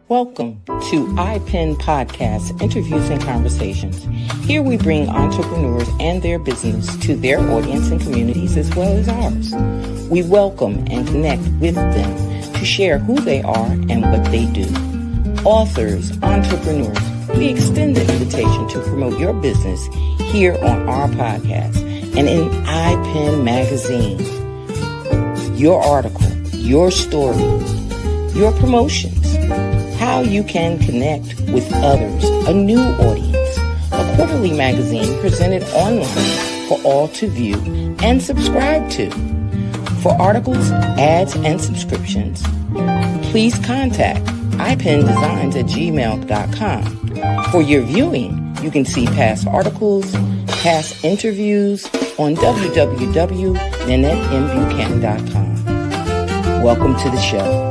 Welcome to iPen Podcast, Interviews and Conversations. Here we bring entrepreneurs and their business to their audience and communities as well as ours. We welcome and connect with them to share who they are and what they do. Authors, entrepreneurs, we extend the invitation to promote your business here on our podcast and in iPen Magazine. Your article, your story, your promotions, how you can connect with others, a new audience, a quarterly magazine presented online for all to view and subscribe to. For articles, ads, and subscriptions, please contact ipendesigns@gmail.com. For your viewing, you can see past articles, past interviews on www.nanettembuchanan.com. Welcome to the show.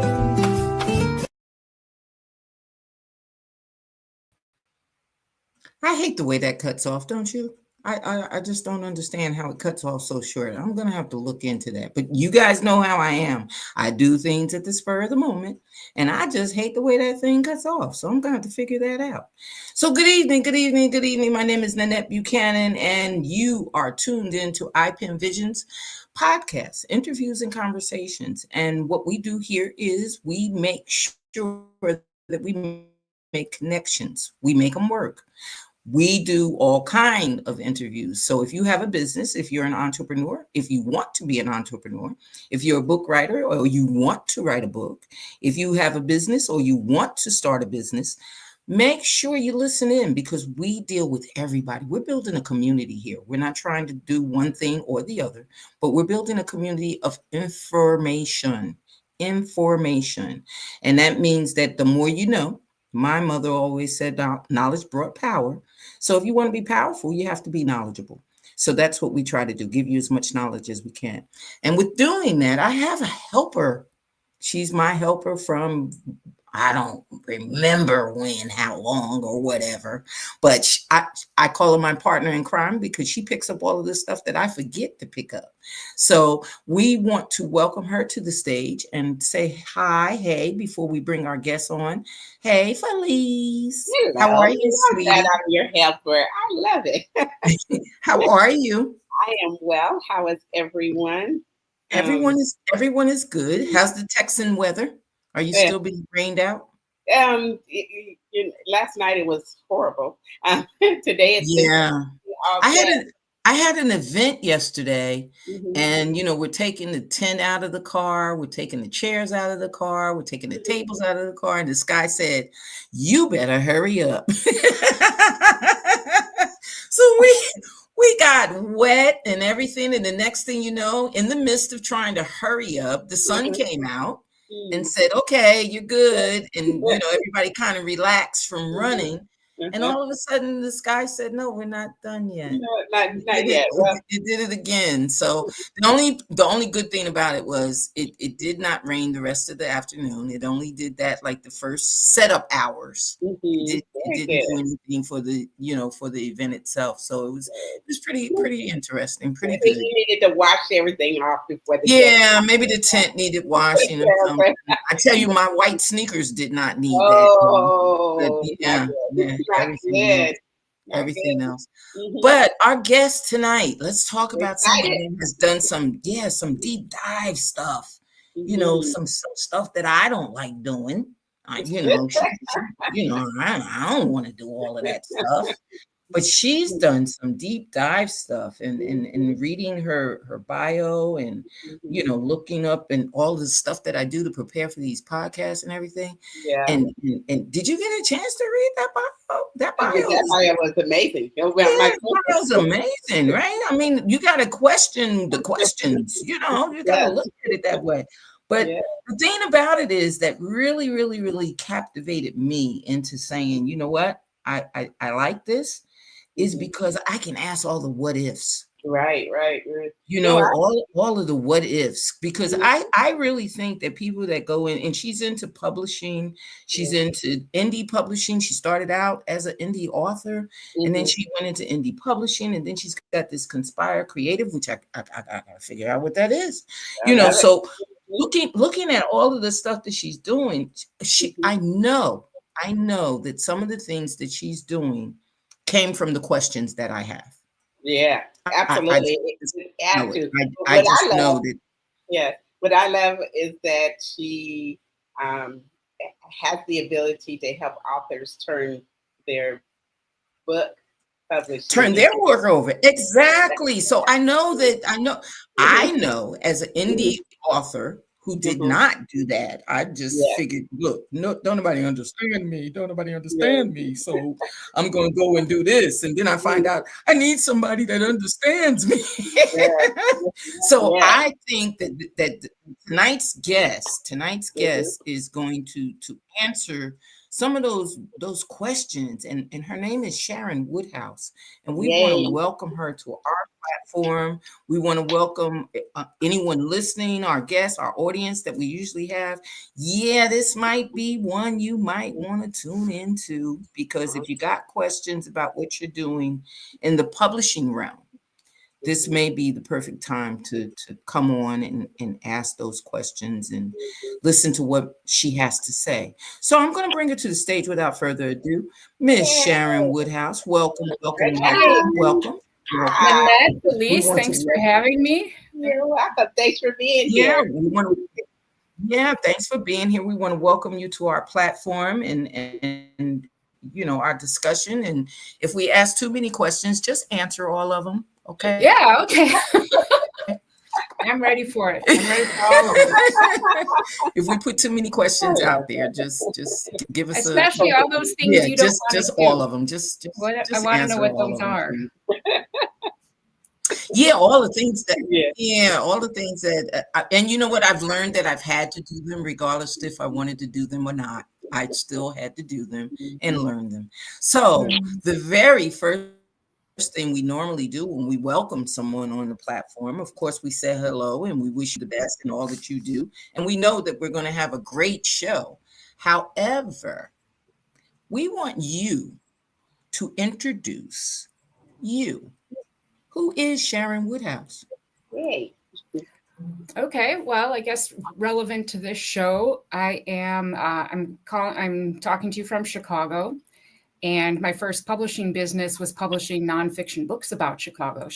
I hate the way that cuts off, don't you? I just don't understand how it cuts off so short. I'm going to have to look into that. But you guys know how I am. I do things at the spur of the moment, and I just hate the way that thing cuts off. So I'm going to have to figure that out. So good evening, good evening, good evening. My name is Nanette Buchanan, and you are tuned into iPen Visions podcast, interviews and conversations. And what we do here is we make sure that we make connections. We make them work. We do all kind of interviews. So if you have a business, if you're an entrepreneur, if you want to be an entrepreneur, if you're a book writer or you want to write a book, if you have a business or you want to start a business, make sure you listen in because we deal with everybody. We're building a community here. We're not trying to do one thing or the other, but we're building a community of information. And that means that the more you know, my mother always said knowledge brought power. So if you want to be powerful, you have to be knowledgeable. So that's what we try to do, give you as much knowledge as we can. And with doing that, I have a helper. She's my helper from, I don't remember when, how long or whatever, but I call her my partner in crime because she picks up all of this stuff that I forget to pick up. So we want to welcome her to the stage and say hi, hey, before we bring our guests on. Hey, Felice. Hello. How are you, sweetie? That I'm your helper. I love it. How are you? I am well. How is everyone? Everyone is good. How's the Texan weather? Are you still being rained out? Last night it was horrible. Today it's I had an event yesterday, mm-hmm. and we're taking the tent out of the car, we're taking the chairs out of the car, we're taking the tables out of the car, and this guy said, "You better hurry up." So we got wet and everything, and the next thing you know, in the midst of trying to hurry up, the sun came out and said, "Okay, you're good." And everybody kind of relaxed from running. And all of a sudden, this guy said, "No, we're not done yet." No, not yet. It did it again. So the only good thing about it was it did not rain the rest of the afternoon. It only did that like the first setup hours. Mm-hmm. It didn't do anything for the for the event itself. So it was pretty interesting, pretty good. You needed to wash everything off before the maybe the tent needed washing. I tell you, my white sneakers did not need that. Everything else. Mm-hmm. But our guest tonight, let's talk about somebody who has done some deep dive stuff. Mm-hmm. Some stuff that I don't like doing. I don't want to do all of that stuff. But she's done some deep dive stuff and reading her bio and, looking up and all the stuff that I do to prepare for these podcasts and everything. Yeah. And did you get a chance to read that bio? That bio was amazing. That bio was amazing, right? I mean, you got to question the questions, you got to look at it that way. But the thing about it is that really, really, really captivated me into saying, you know what? I like this. Is because I can ask all the what ifs. Right. All of the what ifs, because I really think that people that go in, and she's into publishing, she's into indie publishing. She started out as an indie author, and then she went into indie publishing, and then she's got this Conspire Creative, which I gotta figure out what that is. So looking at all of the stuff that she's doing, Mhm. I know that some of the things that she's doing came from the questions that I have. Yeah, I absolutely. just It adds know it. to. But I what just I know love, that. yeah, what I love is that she um, has the ability to help authors turn their book Turn publishing their into. work over. Exactly. So I know as an indie author who did Mhm. not do that. I just Yeah, figured, look, no, don't nobody understand me. Don't nobody yeah, understand me. So I'm going to go and do this. And then I find mm, out I need somebody that understands me. yeah, So yeah. I think that tonight's Mhm. guest is going to answer some of those questions, and her name is Sharon Woodhouse, and we want to Yay. welcome her to our platform. We want to welcome anyone listening, our guests, our audience that we usually have. Yeah, this might be one you might want to tune into, because if you got questions about what you're doing in the publishing realm, this Mhm. may be the perfect time to come on and ask those questions and listen to what she has to say. So I'm going to bring her to the stage without further ado. Miss Sharon Yeah. Woodhouse, welcome, welcome, Hey, welcome, Hi. welcome, welcome. Hi. Lynette, We Elise, want to thanks for having me. You're welcome. Thanks for being yeah, here. we want to yeah, thanks for being here. We want to welcome you to our platform and our discussion. And if we ask too many questions, just answer all of them, okay? Yeah, okay. I'm ready for it. I'm ready for all of it. If we put too many questions out there, just give us a Especially all those things yeah, you don't want to just all do. of them. Just just What I just want to know answer what all those of them, are. please. Yeah, all the things that Yeah. yeah, all the things that and you know what? I've learned that I've had to do them regardless if I wanted to do them or not. I still had to do them and learn them. So, Mm. the very first thing we normally do when we welcome someone on the platform, of course, we say hello and we wish you the best in all that you do. And we know that we're going to have a great show. However, we want you to introduce you. Who is Sharon Woodhouse? Yay. Okay, well, I guess relevant to this show, I'm talking to you from Chicago, and my first publishing business was publishing nonfiction books about Chicago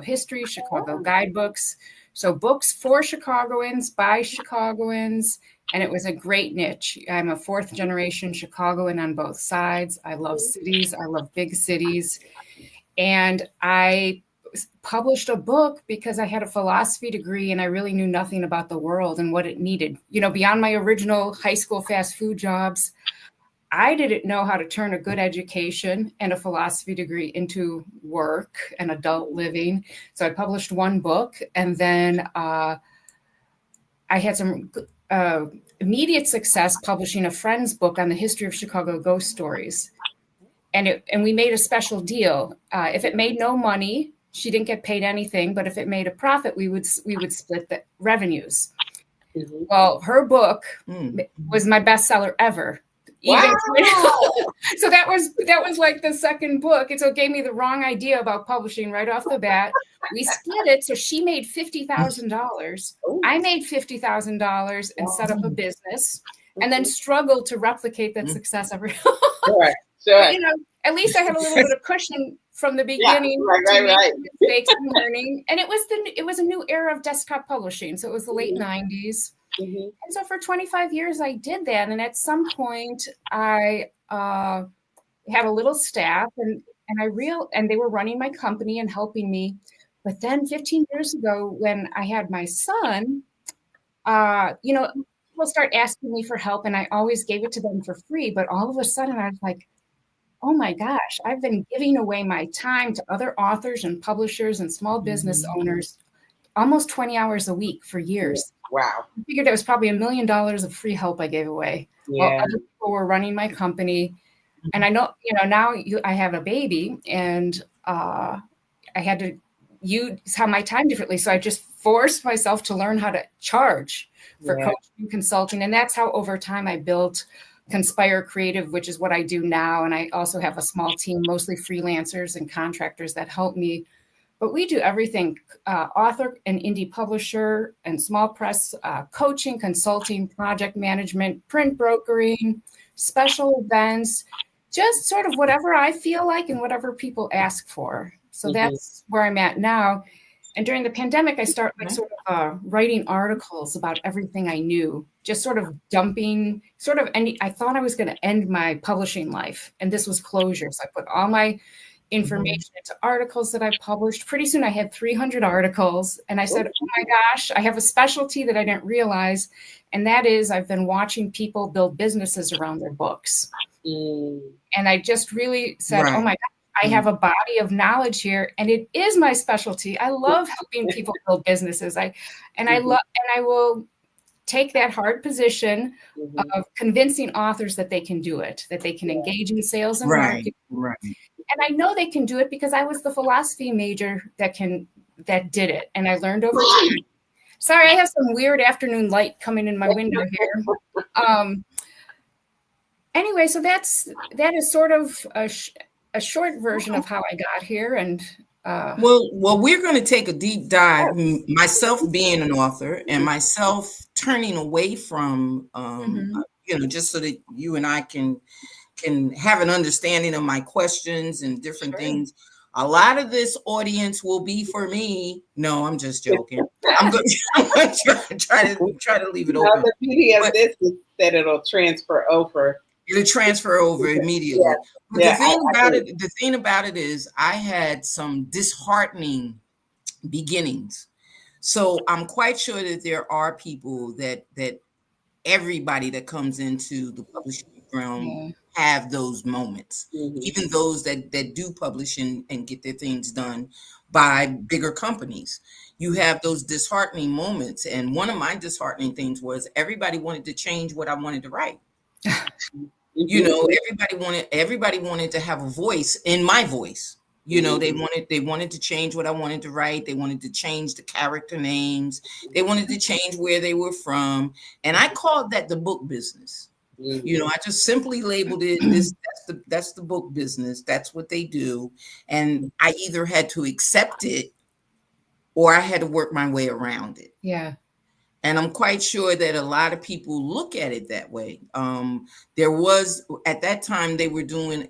history, Chicago Oh, guidebooks. So books for Chicagoans by Chicagoans, and it was a great niche. I'm a fourth generation Chicagoan on both sides. I love cities. I love big cities. And I published a book because I had a philosophy degree and I really knew nothing about the world and what it needed. Beyond my original high school fast food jobs, I didn't know how to turn a good education and a philosophy degree into work and adult living. So I published one book, and then I had some immediate success publishing a friend's book on the history of Chicago ghost stories. And we made a special deal. If it made no money, she didn't get paid anything. But if it made a profit, we would split the revenues. mhm. Well, her book Mm. was my bestseller ever. Even Wow. so that was like the second book. And so it gave me the wrong idea about publishing right off the bat. We split it. So she made $50,000. Ooh, I made $50,000 and set up a wow. business, and then struggled to replicate that Mm. success every Sure. but Sure. at least I had a little bit of cushion from the Yeah. beginning Right. to Right. make Right. mistakes and learning. And it was a new era of desktop publishing. So it was the late Mhm. 90s. Mhm. And so for 25 years, I did that. And at some point, I had a little staff, and they were running my company and helping me. But then 15 years ago, when I had my son, people start asking me for help, and I always gave it to them for free. But all of a sudden, I was like, oh my gosh, I've been giving away my time to other authors and publishers and small business owners almost 20 hours a week for Yeah. years. Wow. I figured it was probably $1 million of free help I gave away while Yeah. other people were running my company. And I know, now I have a baby, and I had to use how my time differently. So I just forced myself to learn how to charge for Yeah. coaching and consulting. And that's how over time I built Conspire Creative, which is what I do now. And I also have a small team, mostly freelancers and contractors, that help me But we do everything, author and indie publisher and small press, coaching, consulting, project management, print brokering, special events, just sort of whatever I feel like and whatever people ask for. So that's where I'm at now. And during the pandemic, I started like sort of writing articles about everything I knew, just sort of dumping, sort of, and I thought I was going to end my publishing life. And this was closure. So I put all my information into articles that I published. Pretty soon I had 300 articles. And I said, oh my gosh, I have a specialty that I didn't realize. And that is I've been watching people build businesses around their books. And I just really said, oh my God, I have a body of knowledge here, and it is my specialty. I love helping people build businesses. I will take that hard position of convincing authors that they can do it, that they can engage in sales and marketing. And I know they can do it because I was the philosophy major that did it, and I learned over time. Sorry, I have some weird afternoon light coming in my window here. Anyway, so that is sort of a short version of how I got here. And well, we're going to take a deep dive. Myself being an author and myself turning away from, just so that you and I can have an understanding of my questions and different things. A lot of this audience will be for me. No, I'm just joking. I'm going to try to leave it open. The beauty of this is that it'll transfer over. It'll transfer over immediately. The thing about it is I had some disheartening beginnings. So I'm quite sure that there are people that everybody that comes into the publishing realm have those moments, even those that do publish and get their things done by bigger companies. You have those disheartening moments. And one of my disheartening things was everybody wanted to change what I wanted to write. Everybody wanted to have a voice in my voice. They wanted to change what I wanted to write. They wanted to change the character names. They wanted to change where they were from. And I called that the book business. I just simply labeled it that's the book business. That's what they do. And I either had to accept it or I had to work my way around it. Yeah. And I'm quite sure that a lot of people look at it that way. There was, at that time, it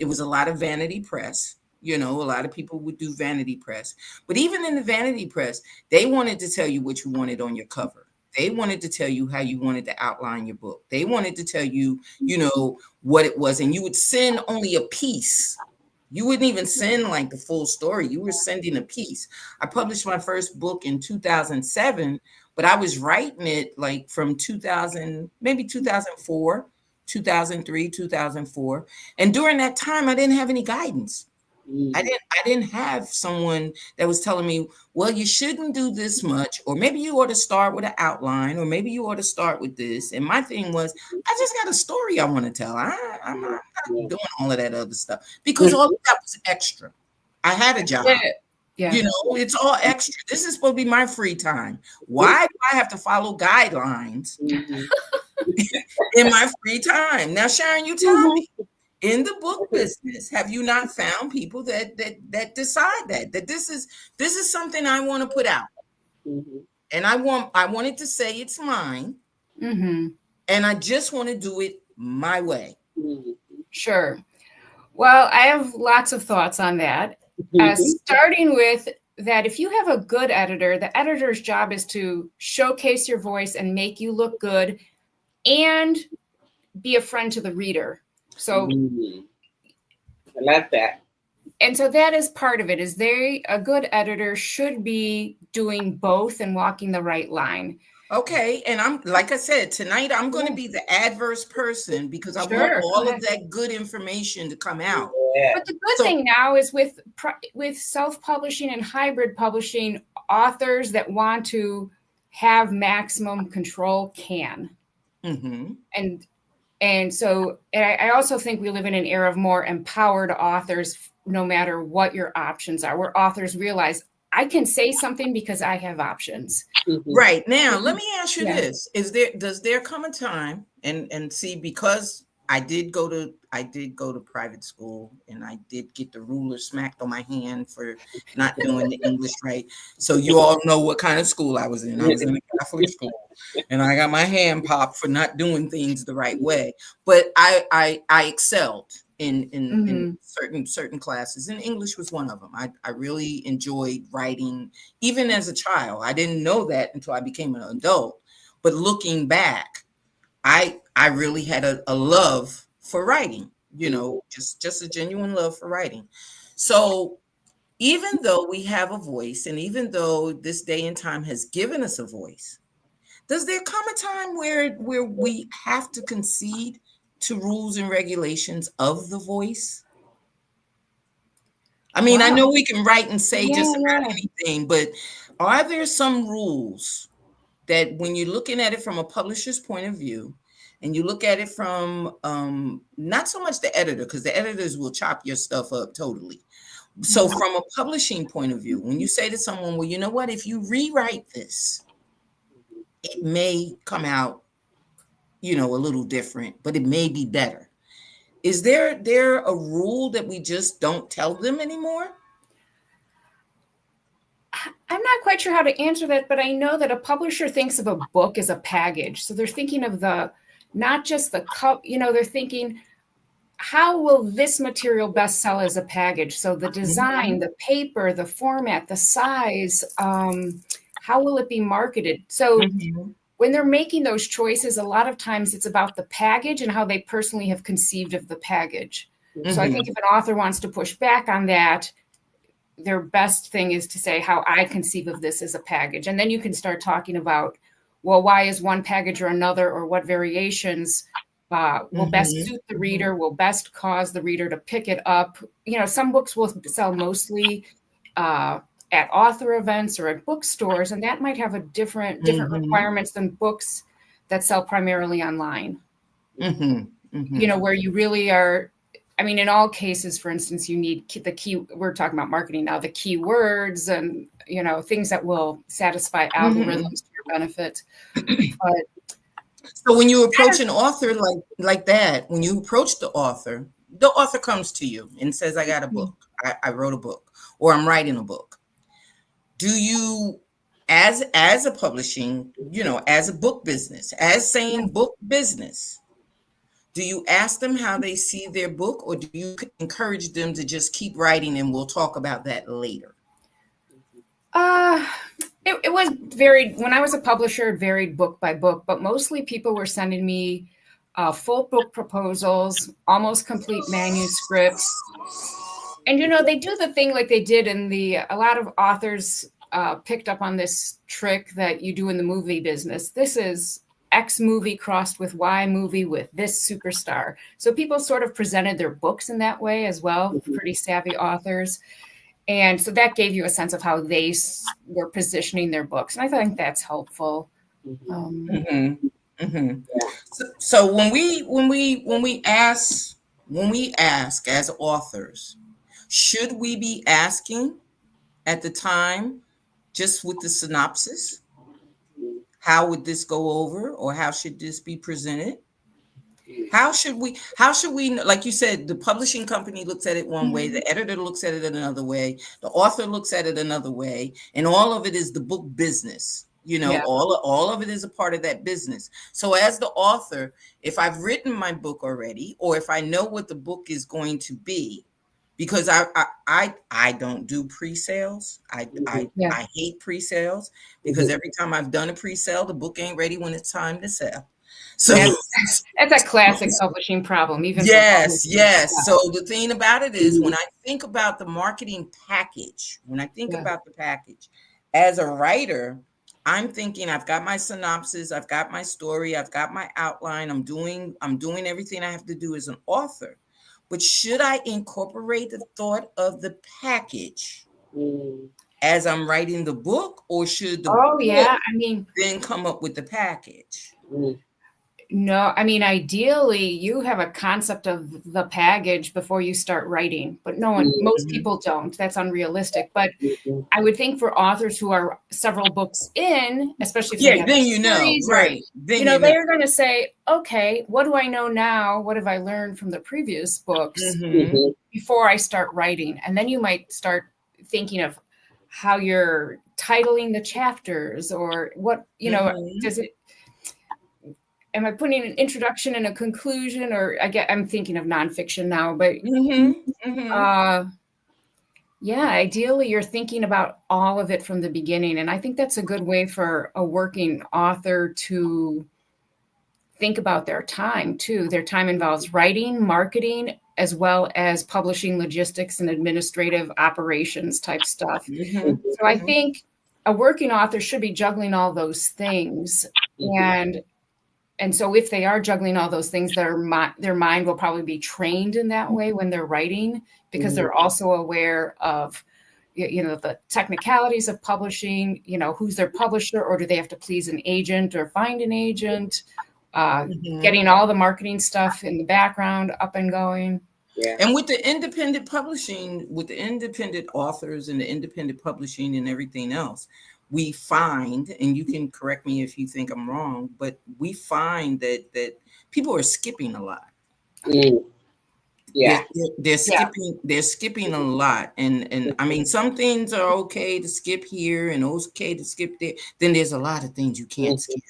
was a lot of vanity press. A lot of people would do vanity press. But even in the vanity press, they wanted to tell you what you wanted on your cover. They wanted to tell you how you wanted to outline your book. They wanted to tell you, what it was. And you would send only a piece. You wouldn't even send like the full story. You were sending a piece. I published my first book in 2007. But I was writing it like from 2000, maybe 2004, 2003, 2004. And during that time, I didn't have any guidance. I didn't have someone that was telling me, well, you shouldn't do this much, or maybe you ought to start with an outline, or maybe you ought to start with this. And my thing was, I just got a story I want to tell. I'm not doing all of that other stuff because all of that was extra. I had a job. Yeah. It's all extra. This is supposed to be my free time. Why do I have to follow guidelines in my free time? Now, Sharon, you tell me, in the book business, have you not found people that decide that this is something I want to put out, and I wanted to say it's mine, and I just want to do it my way. Sure. Well, I have lots of thoughts on that. Starting with that, if you have a good editor, the editor's job is to showcase your voice and make you look good and be a friend to the reader. So I love that. And so that is part of it, is a good editor should be doing both and walking the right line. Okay. And I'm, like I said, tonight I'm going to be the adverse person because I want all of that good information to come out. But the good thing now is with self-publishing and hybrid publishing, authors that want to have maximum control can. And so I also think we live in an era of more empowered authors, no matter what your options are, where authors realize I can say something because I have options. Right. Now, let me ask you this. Does there come a time and see, because I did go to private school, and I did get the ruler smacked on my hand for not doing the English right. So you all know what kind of school I was in. I was in a Catholic school, and I got my hand popped for not doing things the right way. But I excelled in Mhm. certain classes, and English was one of them. I really enjoyed writing, even as a child. I didn't know that until I became an adult. But looking back, I really had a love for writing, just a genuine love for writing. So even though we have a voice, and even though this day and time has given us a voice, does there come a time where we have to concede to rules and regulations of the voice? I mean, I Wow. know we can write and say Yeah, just about yeah. anything, but are there some rules that, when you're looking at it from a publisher's point of view, and you look at it from not so much the editor, because the editors will chop your stuff up totally. So Mhm. from a publishing point of view, when you say to someone, well, you know what, if you rewrite this, it may come out, a little different, but it may be better. Is there a rule that we just don't tell them anymore? I'm not quite sure how to answer that, but I know that a publisher thinks of a book as a package. So they're thinking of not just the cup, they're thinking, how will this material best sell as a package? So the design, Mhm, the paper, the format, the size, how will it be marketed? So mhm, when they're making those choices, a lot of times it's about the package and how they personally have conceived of the package. So I think mhm, if an author wants to push back on that, their best thing is to say how I conceive of this as a package. And then you can start talking about, well, why is one package or another, or what variations will best mhm, suit the mhm, reader, will best cause the reader to pick it up. Some books will sell mostly uh, at author events or at bookstores, and that might have a different mhm, requirements than books that sell primarily online. mhm, mhm, Where you really are, I mean, in all cases, for instance, you need the key, we're talking about marketing now, the keywords and, things that will satisfy mhm. algorithms to your benefit. But So when you I approach don't, an author like that, when you approach the author comes to you and says, "I got a book. I wrote a book, or I'm writing a book." Do you, as a publishing, as a book business, as saying book business, do you ask them how they see their book, or do you encourage them to just keep writing, and we'll talk about that later? uh, it was varied. When I was a publisher, it varied book by book, but mostly people were sending me full book proposals, almost complete manuscripts. And they do the thing like they did in a lot of authors picked up on this trick that you do in the movie business. This is X movie crossed with Y movie with this superstar. So people sort of presented their books in that way as well, pretty savvy authors. And so that gave you a sense of how they were positioning their books. And I think that's helpful. Mhm, mhm. So when we ask as authors, should we be asking at the time, just with the synopsis, how would this go over, or how should this be presented? How should we like you said, the publishing company looks at it one way, the editor looks at it another way, the author looks at it another way, and all of it is the book business. Yeah. All of it is a part of that business. So as the author, if I've written my book already, or if I know what the book is going to be, because I don't do pre-sales. Yeah. I hate pre-sales, because every time I've done a pre-sale, the book ain't ready when it's time to sell. So That's a classic publishing problem, even for yes, publishers. yes. So the thing about it is, when I think about the marketing package, when I think Yeah. about the package, as a writer, I'm thinking I've got my synopsis, I've got my story, I've got my outline, I'm doing everything I have to do as an author. But should I incorporate the thought of the package as I'm writing the book, or should the Oh, book yeah. I mean, then come up with the package? No, I mean, ideally, you have a concept of the package before you start writing, but most Mhm. people don't. That's unrealistic. But Mhm. I would think for authors who are several books in, especially if they Yeah, have a then you know, series, or right? Then you know. they're going to say, okay, what do I know now? What have I learned from the previous books Mhm. Mhm. before I start writing? And then you might start thinking of how you're titling the chapters, or what, Mhm. does it, am I putting an introduction and a conclusion, or I'm thinking of nonfiction now, but Mhm. Mhm. uh, yeah, ideally you're thinking about all of it from the beginning. And I think that's a good way for a working author to think about their time too. Their time involves writing, marketing, as well as publishing, logistics, and administrative operations type stuff. Mhm. So I Mhm. think a working author should be juggling all those things. Mhm. And so if they are juggling all those things, their mind will probably be trained in that way when they're writing, because they're also aware of the technicalities of publishing, who's their publisher, or do they have to please an agent or find an agent, Mhm. getting all the marketing stuff in the background up and going. Yeah. And with the independent publishing, with the independent authors and the independent publishing and everything else, we find, and you can correct me if you think I'm wrong, but we find that people are skipping a lot. Mm. They're, Yeah. they're Yeah. skipping a lot, and I mean some things are okay to skip here and okay to skip there. Then there's a lot of things you can't Mhm. skip.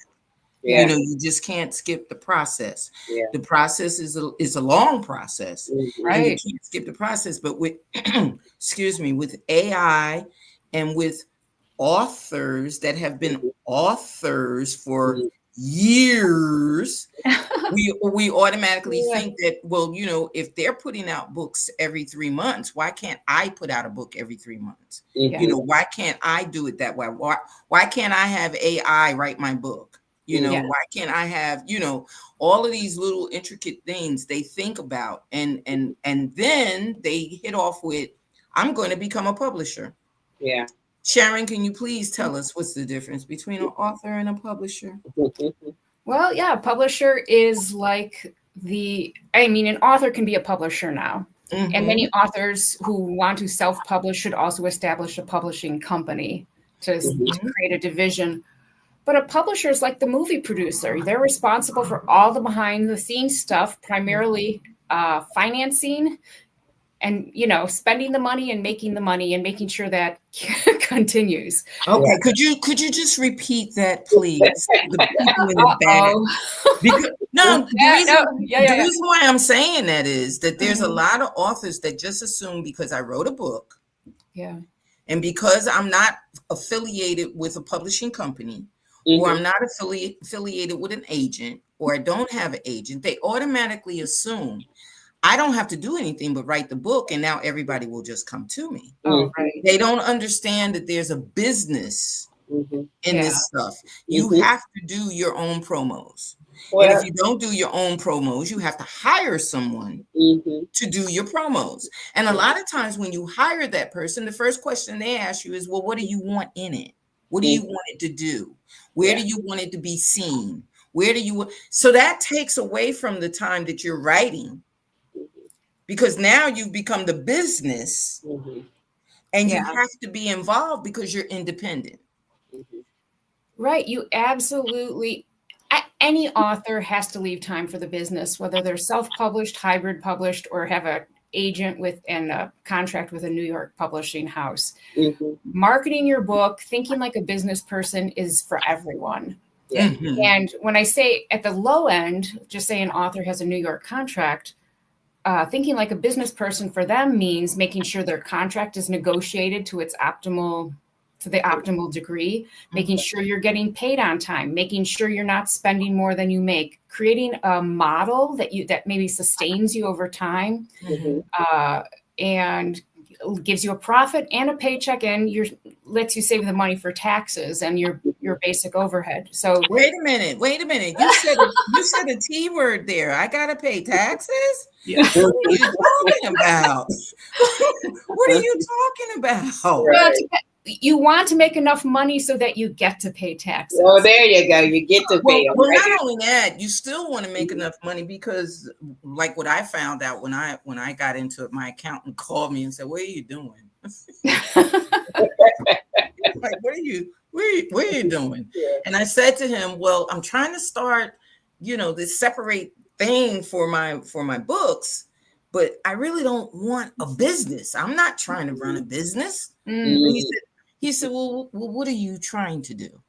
You Yeah. Yeah. know, you just can't skip the process. Yeah. The process is a long process, Mhm. and you Right. can't skip the process. But with excuse me, with AI and with authors that have been Mhm. authors for Mhm. years, we automatically Yeah. think that, well, if they're putting out books every 3 months, why can't I put out a book every 3 months? Yeah. Mhm. Why can't I do it that way? Why can't I have AI write my book? Yeah. Why can't I have, all of these little intricate things they think about, and then they hit off with, I'm going to become a publisher. Yeah. Sharon, can you please tell us what's the difference between an author and a publisher? Mhm. Well, yeah, publisher is like an author can be a publisher now. And Mm-hmm. many authors who want to self-publish should also establish a publishing company to Mm-hmm. create a division. But a publisher is like the movie producer. They're responsible for all the behind the scenes stuff, primarily financing and, spending the money and making sure that continues. Yeah. Okay, could you just repeat that, please? The people in the back. Uh-oh. Because no, the Yeah, reason no, yeah, the yeah, yeah. reason why I'm saying that is that there's a Mhm. lot of authors that just assume because I wrote a book Yeah. and because I'm not affiliated with a publishing company, or Mhm. I'm not affiliated with an agent, or I don't have an agent, they automatically assume I don't have to do anything but write the book and now everybody will just come to me. Oh, Mhm. right. They don't understand that there's a business Mhm. in Yeah. this stuff. You Mhm. have to do your own promos. And if Well. you don't do your own promos, you have to hire someone Mhm. to do your promos. And a lot of times when you hire that person, the first question they ask you is, well, what do you want in it? What do you Mhm. want it to do? Where Yeah. do you want it to be seen? Where do you so that takes away from the time that you're writing, Mhm. because now you've become the business Mhm. and you Yeah. have to be involved because you're independent. Mhm. Right. You absolutely, any author has to leave time for the business, whether they're self-published, hybrid published, or have a agent with and a contract with a New York publishing house. Mhm. Marketing your book, thinking like a business person is for everyone. Yeah. Mhm. And when I say at the low end, just say an author has a New York contract, thinking like a business person for them means making sure their contract is negotiated to the optimal degree, making sure you're getting paid on time, making sure you're not spending more than you make, creating a model that maybe sustains you over time, Mhm. and gives you a profit and a paycheck, and lets you save the money for taxes and your basic overhead. So Wait a minute. Wait a minute. You said a T word there. I gotta pay taxes? yeah. What are you talking about? What are you talking about? Well, Right. you want to make enough money so that you get to pay taxes. Oh, there you go. You get to Well, pay them. well, not only that, you still want to make enough money because, like what I found out when I got into it, my accountant called me and said, "What are you doing?" Like, what are you doing? Yeah. And I said to him, "Well, I'm trying to start, this separate thing for my books, but I really don't want a business. I'm not trying to run a business." And he said, "Well, what are you trying to do?"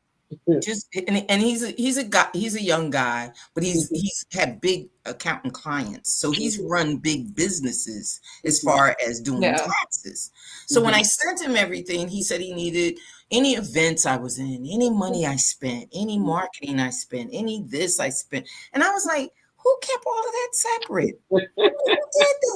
Just and he's a guy, he's a young guy, but he's had big accountant clients, so he's run big businesses as far as doing taxes. So when I sent him everything, he said he needed any events I was in, any money I spent, any marketing I spent, any this I spent, and I was like, who kept all of that separate? Who did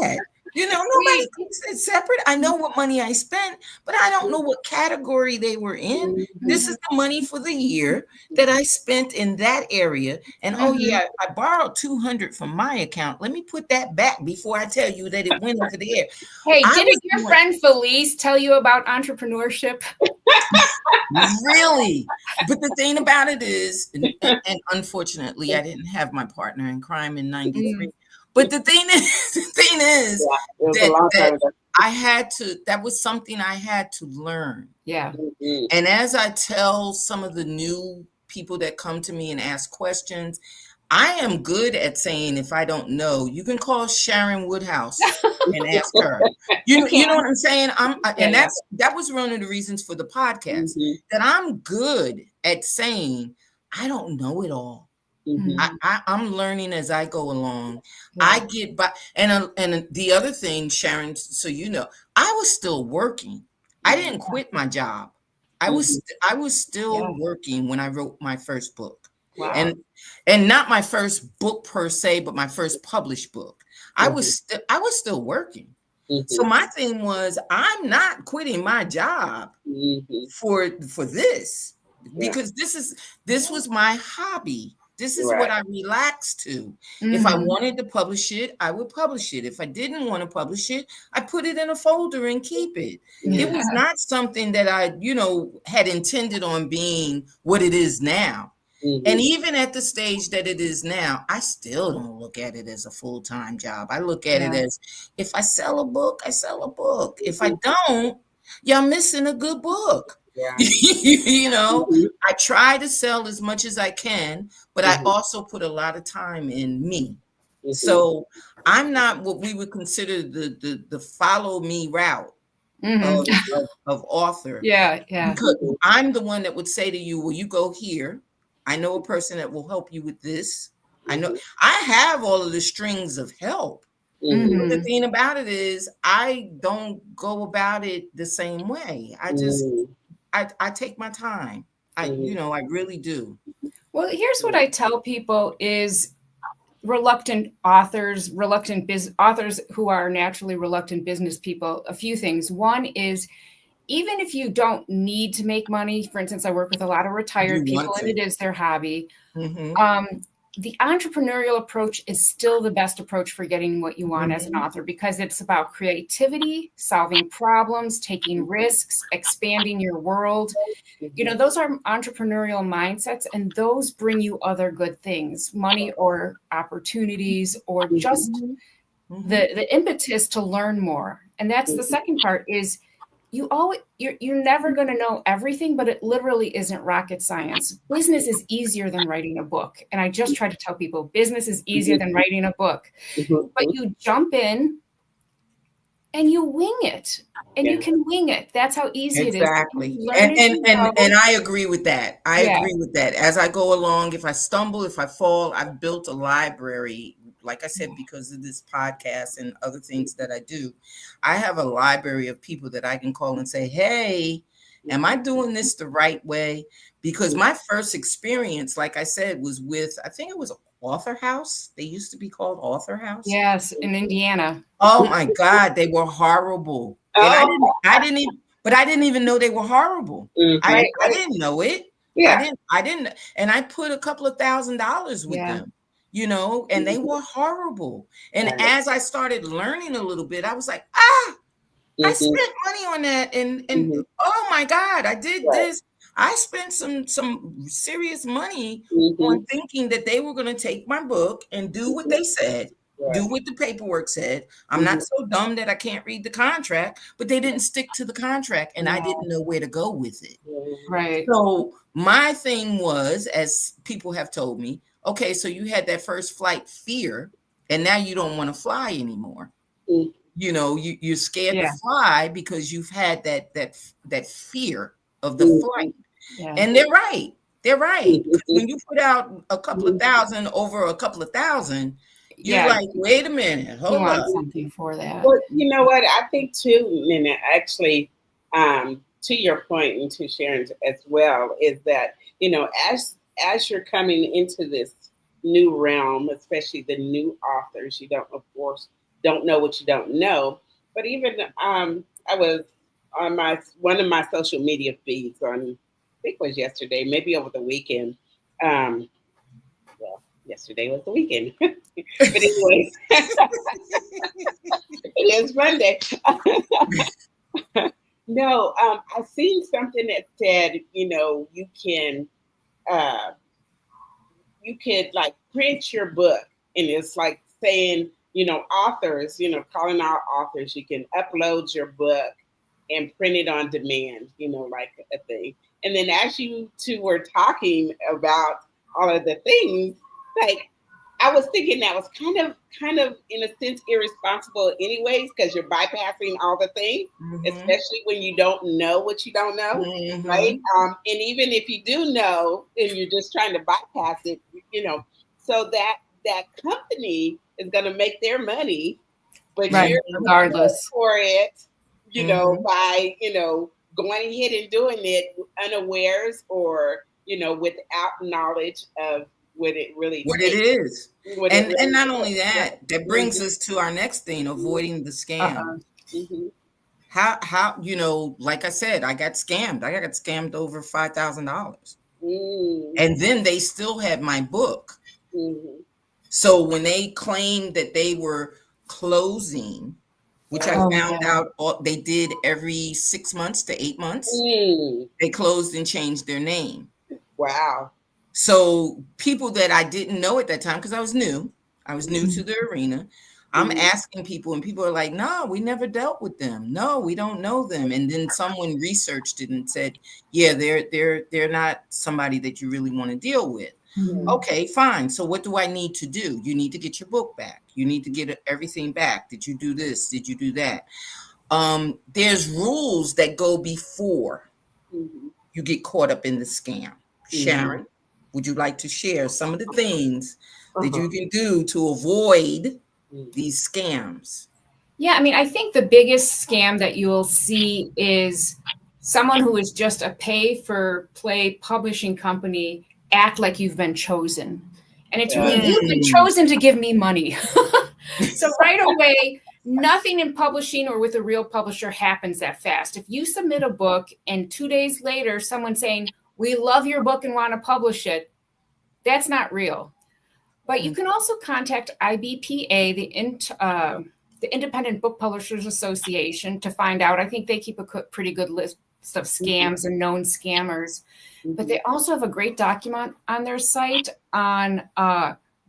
that? Nobody keeps it separate. I know what money I spent, but I don't know what category they were in. This is the money for the year that I spent in that area. And oh yeah, I borrowed $200 from my account. Let me put that back before I tell you that it went over there. Hey, didn't your friend Felice tell you about entrepreneurship? Really? But the thing about it is, and unfortunately, I didn't have my partner in crime in 93. But the thing is that I had to, that was something I had to learn. Yeah. And as I tell some of the new people that come to me and ask questions, I am good at saying, if I don't know, you can call Sharon Woodhouse and ask her. You know what I'm saying? That was one of the reasons for the podcast, that I'm good at saying, I don't know it all. I'm learning as I go along. I get by, and the other thing, Sharon, so I was still working. I didn't quit my job. I was still working when I wrote my first book. Wow. And not my first book per se, but my first published book. I was still working. So my thing was, I'm not quitting my job for this, because this was my hobby. This is what I relaxed to. If I wanted to publish it, I would publish it. If I didn't want to publish it, I put it in a folder and keep it. It was not something that I, had intended on being what it is now. And even at the stage that it is now, I still don't look at it as a full-time job. I look at it as, if I sell a book, I sell a book. If I don't, you're missing a good book. Yeah. I try to sell as much as I can, but I also put a lot of time in me. So I'm not what we would consider the follow me route of author. Yeah. Because I'm the one that would say to you, well, you go here. I know a person that will help you with this. I know I have all of the strings of help. But the thing about it is, I don't go about it the same way. I just I take my time. I really do. Well, here's what I tell people is reluctant authors who are naturally reluctant business people, a few things. One is, even if you don't need to make money, for instance, I work with a lot of retired people and it is their hobby. The entrepreneurial approach is still the best approach for getting what you want as an author, because it's about creativity, solving problems, taking risks, expanding your world. Those are entrepreneurial mindsets, and those bring you other good things, money or opportunities, or just the impetus to learn more. And that's the second part is, you're never going to know everything, but it literally isn't rocket science. Business is easier than writing a book. And I just try to tell people business is easier than writing a book, but you jump in and you wing it, and you can wing it. That's how easy it is. Exactly. And I agree with that. I agree with that. As I go along, if I stumble, if I fall, I've built a library. Like I said, because of this podcast and other things that I do, I have a library of people that I can call and say, hey, am I doing this the right way? Because my first experience, like I said, was with, I think it was Author House. They used to be called Author House. Yes, in Indiana. Oh my God, they were horrible. And I didn't even know they were horrible. I didn't know it. Yeah. I didn't. And I put a couple of $1,000s with them. And they were horrible. And as I started learning a little bit, I was like, I spent money on that, and oh my God, I did Right. this. I spent some serious money Mm-hmm. on thinking that they were going to take my book and do what they said, Right. do what the paperwork said. I'm not so dumb that I can't read the contract, but they didn't stick to the contract, and I didn't know where to go with it. Right. So my thing was, as people have told me, okay, so you had that first flight fear, and now you don't want to fly anymore. Mm-hmm. You know, you're scared to Yeah. fly because you've had that fear of the Mhm. flight. Yeah. And they're right. They're right. 'Cause Mhm. when you put out a couple of thousand over a couple of thousand, you're Yeah. like, wait a minute, You hold want up. something for that. Well, you know what? I think too, Nina, actually, to your point and to Sharon's as well, is that, as you're coming into this new realm, especially the new authors, you don't, of course, don't know what you don't know. But even I was on my one of my social media feeds on, I think it was yesterday, maybe over the weekend. Um, well, yesterday was the weekend, but anyways, it is Monday. No, I seen something that said, uh, you could like print your book, and it's like saying, authors, calling out authors, you can upload your book and print it on demand, like a thing. And then as you two were talking about all of the things, like I was thinking that was kind of in a sense irresponsible anyways, because you're bypassing all the things, Mhm. especially when you don't know what you don't know, right? Mhm. And even if you do know and you're just trying to bypass it, so that company is going to make their money, but Right. you're Mhm. paying Regardless. for it, Mhm. by going ahead and doing it unawares, or without knowledge of what it really What it takes, is. what it And really not is. only that, that brings Mhm, us to our next thing, avoiding the scam. Uh-huh. mhm, How, like I said, I got scammed. I got scammed over $5,000. mhm, And then they still had my book. mhm. So when they claimed that they were closing, which I Uh, Oh found yeah. out they did every 6 months to 8 months, mm, they closed and changed their name. wow. So people that I didn't know at that time, because I was new to Mhm. the arena. I'm Mhm, asking people, and people are like, "No, we never dealt with them. No, we don't know them." And then someone researched it and said, "Yeah, they're not somebody that you really want to deal with." Mhm. Okay, fine. So what do I need to do? You need to get your book back. You need to get everything back. Did you do this? Did you do that? There's rules that go before mhm, you get caught up in the scam. mhm. Sharon, would you like to share some of the things that Uh-huh. you can do to avoid Mhm. these scams? Yeah, I mean, I think the biggest scam that you'll see is someone who is just a pay for play publishing company act like you've been chosen. And it's really, you've been Mm. chosen to give me money. So right away, nothing in publishing or with a real publisher happens that fast. If you submit a book and 2 days later, someone's saying, we love your book and want to publish it, that's not real. But you can also contact IBPA, the Independent Book Publishers Association, to find out. I think they keep a pretty good list of Mhm, scams and known scammers. But mhm, they also have a great document on their site on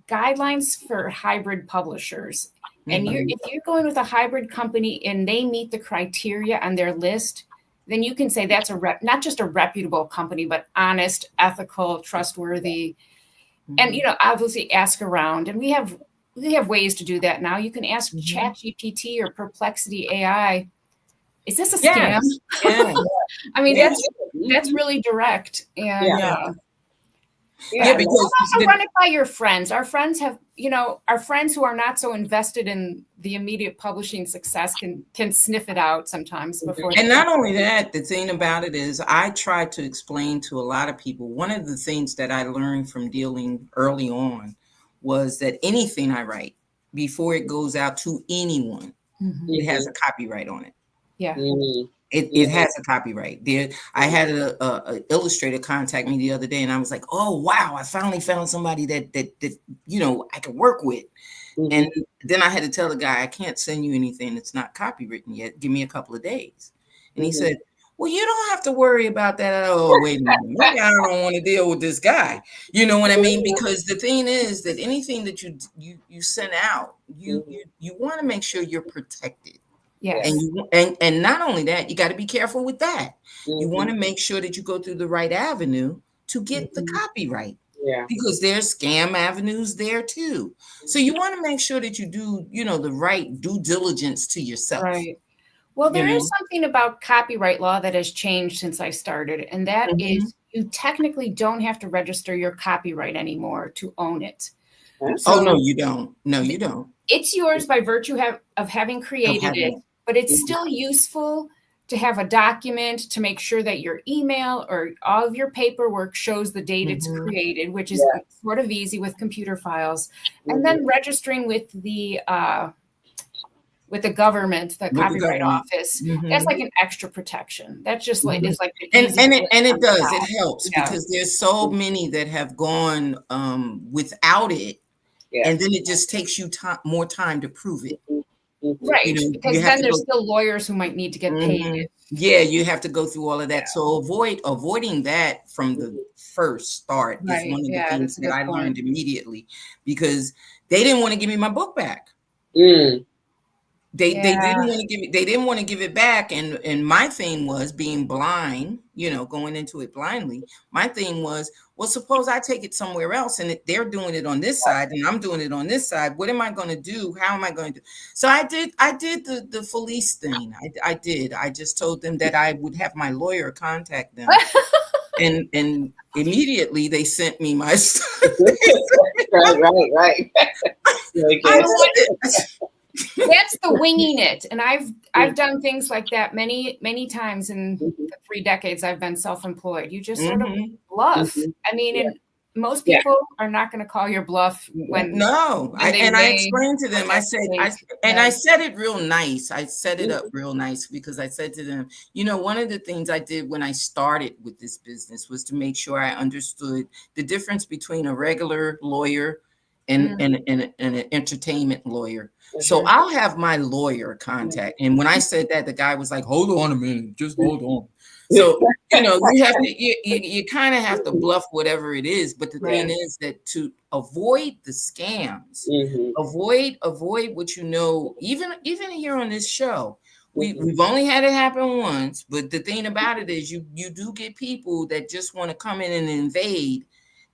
guidelines for hybrid publishers. And Mhm. if you're going with a hybrid company and they meet the criteria on their list, then you can say that's not just a reputable company, but honest, ethical, trustworthy. And Mhm. obviously ask around, and we have ways to do that now. You can ask Mhm. ChatGPT or Perplexity AI, is this a scam? Yes. Yeah. I mean, Yeah. that's mhm. really direct. And Yeah, Yeah. yeah, Yeah. I love Because also run it by your friends. Our friends have, our friends who are not so invested in the immediate publishing success can sniff it out sometimes it. before and they. not only that, the thing about it is I try to explain to a lot of people. One of the things that I learned from dealing early on was that anything I write before it goes out to anyone, Mhm. it has Mhm, a copyright on it. Yeah. mhm, It mhm, has a copyright. There, I had a illustrator contact me the other day, and I was like, "Oh wow! I finally found somebody that I could work with." And then I had to tell the guy, I can't send you anything that's not copywritten yet. Give me a couple of days. And he said, well, you don't have to worry about that. Oh, wait a minute. Maybe I don't want to deal with this guy. You know what I mean? Because the thing is that anything that you send out, you want to make sure you're protected. Yes. And not only that, you got to be careful with that. You want to make sure that you go through the right avenue to get the copyright. Yeah. Because there's scam avenues there too. So you want to make sure that you do, the right due diligence to yourself. Right. Well, there is something about copyright law that has changed since I started, and that is you technically don't have to register your copyright anymore to own it. So, no, you don't. No, you don't. It's yours by virtue of having created it, but it's still useful to have a document to make sure that your email or all of your paperwork shows the date it's created, which is sort of easy with computer files, and then registering with the government, the Copyright Office. That's like an extra protection. That's just like it's like and it does. It helps because there's so many that have gone without it, and then it just takes you more time to prove it. Right, because then there's still lawyers who might need to get paid. Yeah, you have to go through all of that. So avoiding that from the first start is one of the things that I learned immediately, because they didn't want to give me my book back. They didn't want to give it back, and my thing was being blind, going into it blindly. My thing was, well, suppose I take it somewhere else and they're doing it on this side and I'm doing it on this side. What am I going to do? How am I going to do? So I did the Felice thing. I did. I just told them that I would have my lawyer contact them. and immediately they sent me my stuff. Right. That's the winging it, and I've done things like that many times in the 3 decades I've been self-employed. You just sort of bluff. I mean, and most people are not going to call your bluff when I explained to them. I said it real nice. I set it up real nice because I said to them, one of the things I did when I started with this business was to make sure I understood the difference between a regular lawyer and an entertainment lawyer. So I'll have my lawyer contact. And when I said that, the guy was like, hold on a minute, just hold on. So, you kind of have to bluff whatever it is. But the thing is that to avoid the scams, avoid what even here on this show, we've only had it happen once. But the thing about it is you do get people that just want to come in and invade,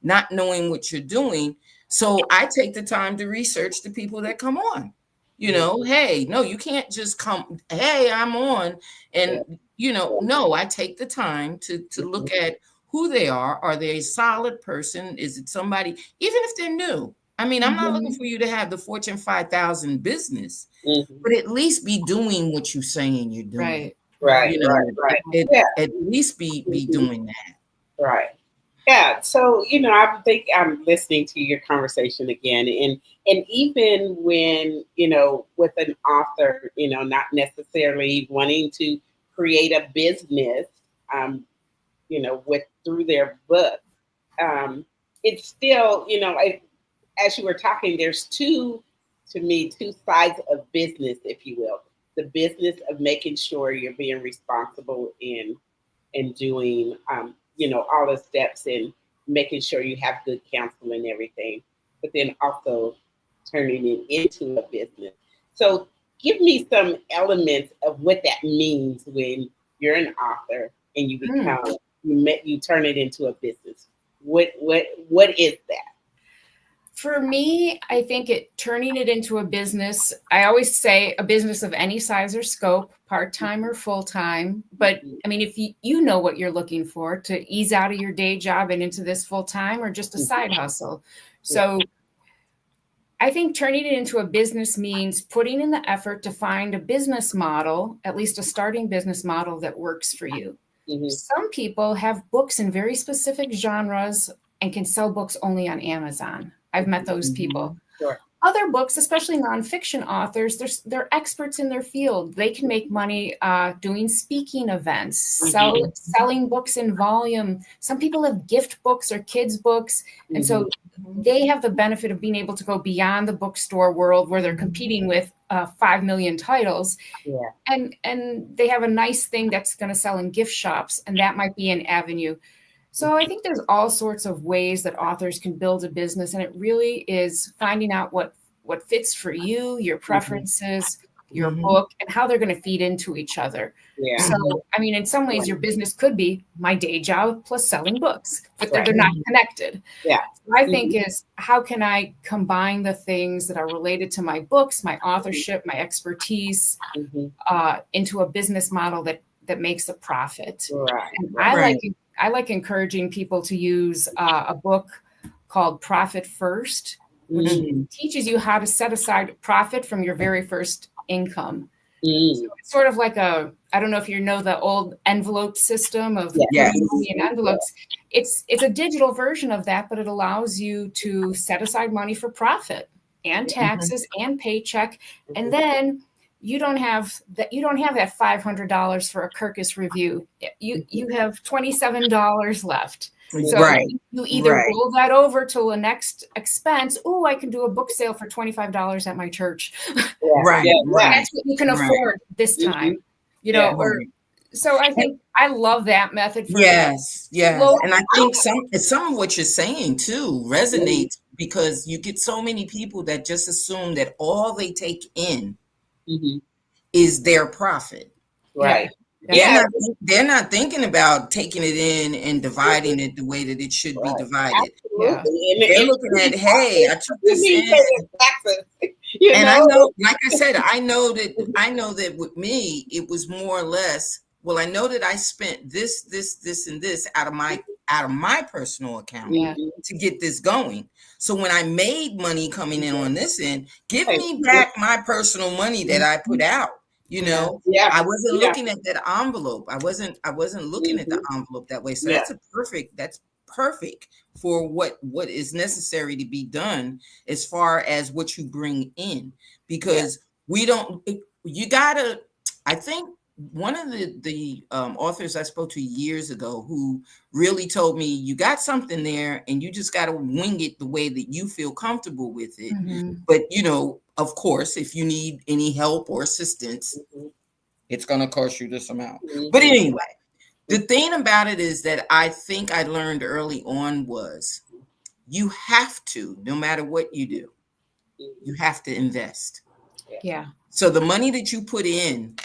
not knowing what you're doing. So I take the time to research the people that come on. Hey, no, you can't just come, hey, I'm on. And, no, I take the time to look at who they are. Are they a solid person? Is it somebody, even if they're new? I mean, I'm not looking for you to have the Fortune 5,000 business, but at least be doing what you're saying you're doing. Right. At least be doing that. Right. Yeah. So, I think I'm listening to your conversation again. And even when, with an author, not necessarily wanting to create a business, through their book, it's still, as you were talking, there's two sides of business, if you will. The business of making sure you're being responsible in doing, all the steps in making sure you have good counsel and everything, but then also turning it into a business. So give me some elements of what that means when you're an author and you become, you turn it into a business. What is that? For me, I think turning it into a business, I always say a business of any size or scope, part-time or full-time. But I mean, if you know what you're looking for to ease out of your day job and into this full-time or just a side hustle. So I think turning it into a business means putting in the effort to find a business model, at least a starting business model that works for you. Some people have books in very specific genres and can sell books only on Amazon. I've met those people. Sure. other books, especially nonfiction authors, they're experts in their field. They can make money doing speaking events, selling books in volume. Some people have gift books or kids' books. And so they have the benefit of being able to go beyond the bookstore world where they're competing with 5 million titles. Yeah. And they have a nice thing that's going to sell in gift shops, and that might be an avenue. So I think there's all sorts of ways that authors can build a business, and it really is finding out what fits for you, your preferences, your book, and how they're going to feed into each other. Yeah. So, I mean, in some ways, your business could be my day job plus selling books, but they're not connected. Yeah. What I think is, how can I combine the things that are related to my books, my authorship, my expertise, into a business model that makes a profit? Right. And I like encouraging people to use a book called Profit First, which teaches you how to set aside profit from your very first income. So it's sort of like I don't know if you know the old envelope system of putting money in envelopes. It's a digital version of that, but it allows you to set aside money for profit and taxes and paycheck, and then you don't have that $500 for a Kirkus review. You have $27 left. So you either roll that over to the next expense. Oh, I can do a book sale for $25 at my church. That's what you can afford this time. You know, so I think I love that method. Yes. And I think some of what you're saying too resonates because you get so many people that just assume that all they take in is their profit. Right. They're not thinking about taking it in and dividing it the way that it should be divided. They're looking at, hey, I took this in. And I know, like I said, I know that with me, it was more or less, well, I know that I spent this, and this out of my personal account to get this going. So when I made money coming in on this end, give me back my personal money that I put out. You know, I wasn't looking at that envelope. I wasn't looking at the envelope that way. So that's perfect for what is necessary to be done as far as what you bring in, because I think one of the authors I spoke to years ago who really told me, you got something there and you just got to wing it the way that you feel comfortable with it. But, you know, of course, if you need any help or assistance, it's going to cost you this amount. But anyway, the thing about it is that I think I learned early on was you have to, no matter what you do, you have to invest. So the money that you put in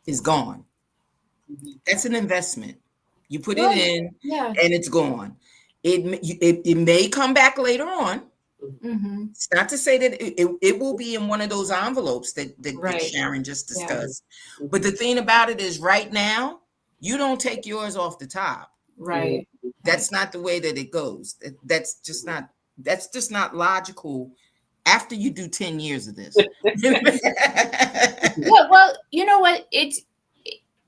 is gone. That's an investment. You put it in and it's gone. It may come back later on. It's not to say that it will be in one of those envelopes that Sharon just discussed. But the thing about it is right now, you don't take yours off the top. That's not the way that it goes. That's just not logical after you do 10 years of this. Well, you know what?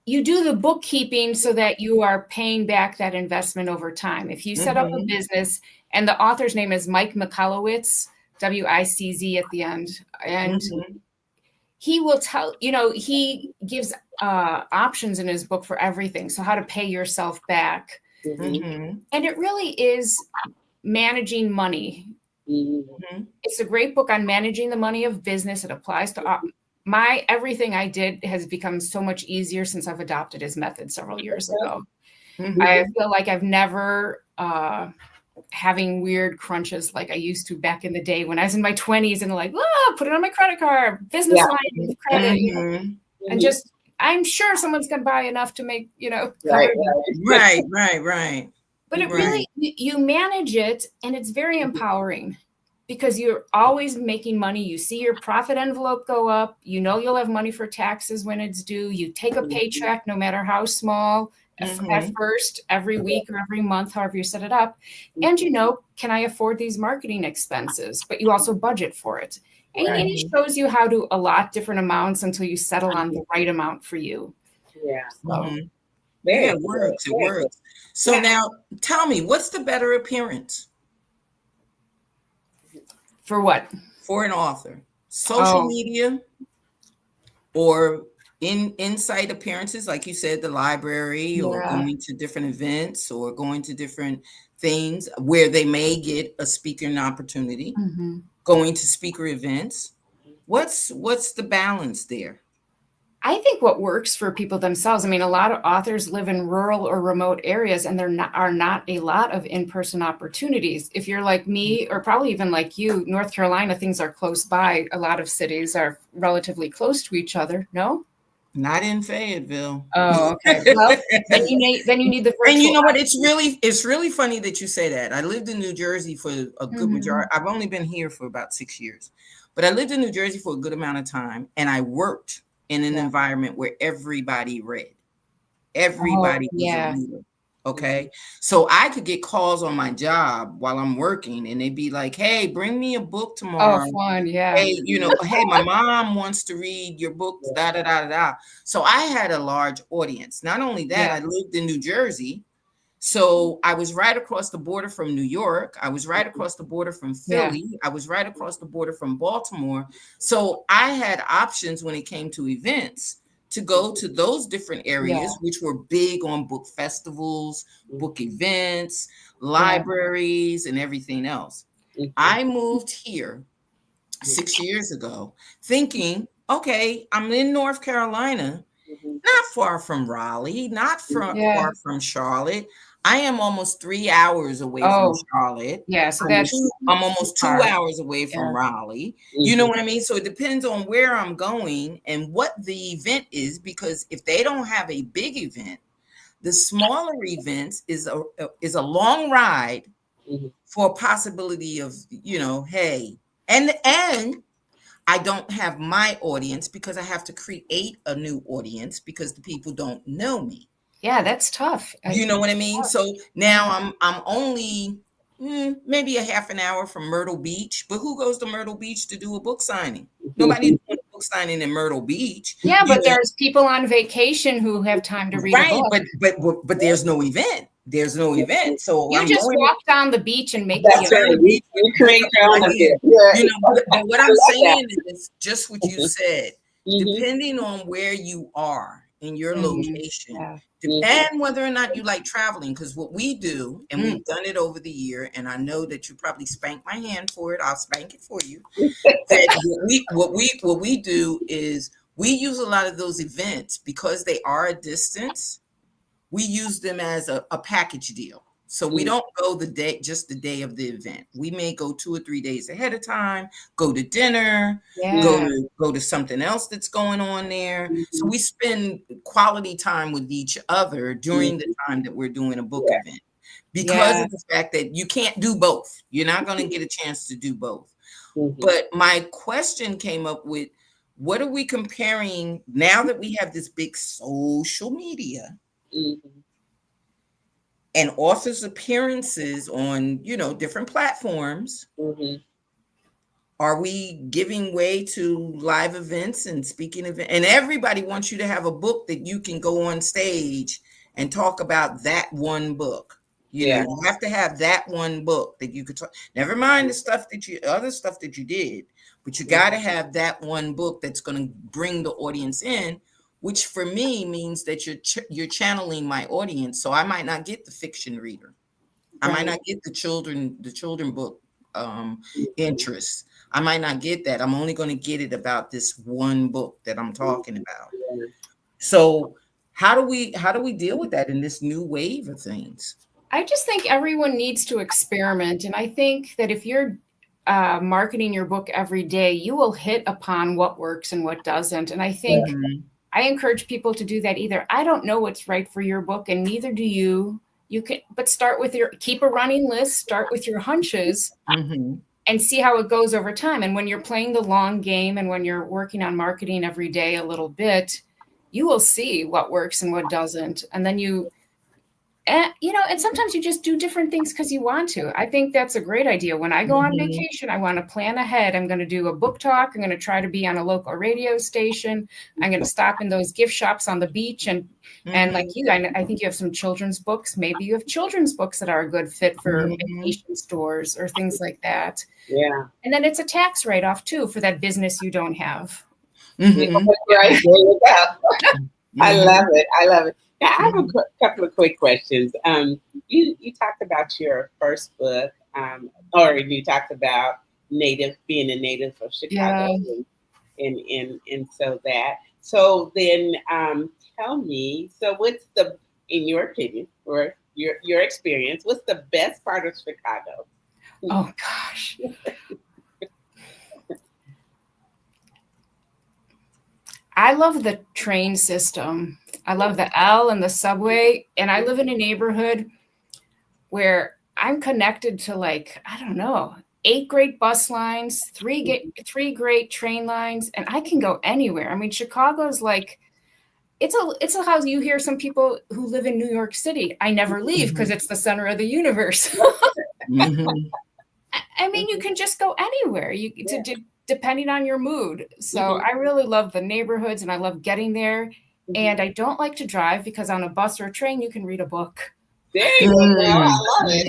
You do the bookkeeping so that you are paying back that investment over time. If you set up a business, and the author's name is Mike Michalowicz, WICZ at the end, and he will tell, he gives options in his book for everything. So how to pay yourself back. And it really is managing money. It's a great book on managing the money of business. It applies to everything I did has become so much easier since I've adopted his method several years ago. I feel like I've never having weird crunches like I used to back in the day when I was in my 20s and like, put it on my credit card, business line of credit, and just, I'm sure someone's going to buy enough to make, Right. But it really, you manage it, and it's very empowering because you're always making money. You see your profit envelope go up. You'll have money for taxes when it's due. You take a paycheck, no matter how small, at first, every week or every month, however you set it up. And can I afford these marketing expenses? But you also budget for it. And it shows you how to allot different amounts until you settle on the right amount for you. It works. So now tell me, what's the better appearance? For what? for an author? Social Oh, media or in-site appearances, like you said, the library, or yeah. going to different events, or going to different things where they may get a speaking opportunity, Mhm. going to speaker events. What's the balance there? I think what works for people themselves. I mean, a lot of authors live in rural or remote areas, and there are not a lot of in-person opportunities. If you're like me, or probably even like you, North Carolina, things are close by. A lot of cities are relatively close to each other. No? Not in Fayetteville. Oh, okay. Well, then you need the And you virtual. know what? It's really funny that you say that. I lived in New Jersey for a good Mhm. majority. I've only been here for about 6 years, but I lived in New Jersey for a good amount of time, and I worked in an Yeah. environment where everybody read. Oh, Everybody was a yeah. reader. Okay. So I could get calls on my job while I'm working, and they'd be like, "Hey, bring me a book Oh, tomorrow. fun. Yeah. Hey, hey, my mom wants to read your books, da da da da da." So I had a large audience. Not only that, Yeah. I lived in New Jersey. So I was right across the border from New York. I was right across the border from Yeah. Philly. I was right across the border from Baltimore. So I had options when it came to events to go to those different Yeah. areas, which were big on book festivals, book events, Yeah. libraries, and everything else. I moved here 6 years ago thinking, okay, I'm in North Carolina, not far from Raleigh, not Yeah. far from Charlotte. I am almost 3 hours away from Oh, Charlotte. yeah. So I'm that's I'm too almost two far. hours away from Yeah. Raleigh. You know what I mean? So it depends on where I'm going and what the event is, because if they don't have a big event, the smaller events is a long ride for a possibility of, hey, and I don't have my audience because I have to create a new audience because the people don't know me. Yeah, that's tough. You know what I mean? So now I'm only maybe a half an hour from Myrtle Beach, but who goes to Myrtle Beach to do a book signing? Nobody's doing a book signing in Myrtle Beach. Yeah, You but know, there's people on vacation who have time to read a right? book. But there's no event. There's no event. So You I'm just going. walk down the beach and make That's the Down right. the event. You, beach with you with create a your own book. event. Yeah. But what I I'm like that. saying is just what you said. Depending on where you are in your Mhm. location, Yeah. and whether or not you like traveling, because what we do, and Mm. we've done it over the year, and I know that you probably spank my hand for it. I'll spank it for you. That what we do is we use a lot of those events because they are a distance. We use them as a package deal. So we don't go just the day of the event. We may go 2 or 3 days ahead of time, go to dinner, go Yeah. to something else that's going on there. So we spend quality time with each other during the time that we're doing a book Yeah. event, because Yeah. of the fact that you can't do both. You're not going to get a chance to do both. Mhm. But my question came up with, what are we comparing now that we have this big social media Mhm. and authors' appearances on, different platforms? Mhm. Are we giving way to live events and speaking events? And everybody wants you to have a book that you can go on stage and talk about that one book. Yeah. You have to have that one book that you could talk. Never mind the other stuff that you did, but you got to have that one book that's going to bring the audience in, which for me means that you're channeling my audience. So I might not get the fiction reader. I might Right. not get the children book interest. I might not get that. I'm only going to get it about this one book that I'm talking about. So how do we deal with that in this new wave of things? I just think everyone needs to experiment. And I think that if you're marketing your book every day, you will hit upon what works and what doesn't. And I think Mhm. I encourage people to do that either. I don't know what's right for your book, and neither do you. You can, but keep a running list, start with your hunches, Mhm. and see how it goes over time. And when you're playing the long game and when you're working on marketing every day a little bit, you will see what works and what doesn't. And then And, and sometimes you just do different things because you want to. I think that's a great idea. When I go on vacation, I want to plan ahead. I'm going to do a book talk. I'm going to try to be on a local radio station. I'm going to stop in those gift shops on the beach. And like you, I think you have some children's books. Maybe you have children's books that are a good fit for vacation stores or things like that. Yeah. And then it's a tax write-off too for that business you don't have. Right, there you go. I love it. I love it. Now, I have a couple of quick questions. You talked about your first book, or you talked about being a native of Chicago, and so that. So then, tell me. So, what's in your opinion, or your experience, what's the best part of Chicago? Oh gosh. I love the train system. I love the L and the subway. And I live in a neighborhood where I'm connected to, like, I don't know, 8 great bus lines, 3 great train lines, and I can go anywhere. I mean, Chicago's like, it's a how you hear some people who live in New York City. I never leave because it's the center of the universe. I mean, you can just go anywhere. Depending on your mood. So I really love the neighborhoods and I love getting there. And I don't like to drive because on a bus or a train, you can read a book. There you go. I love it.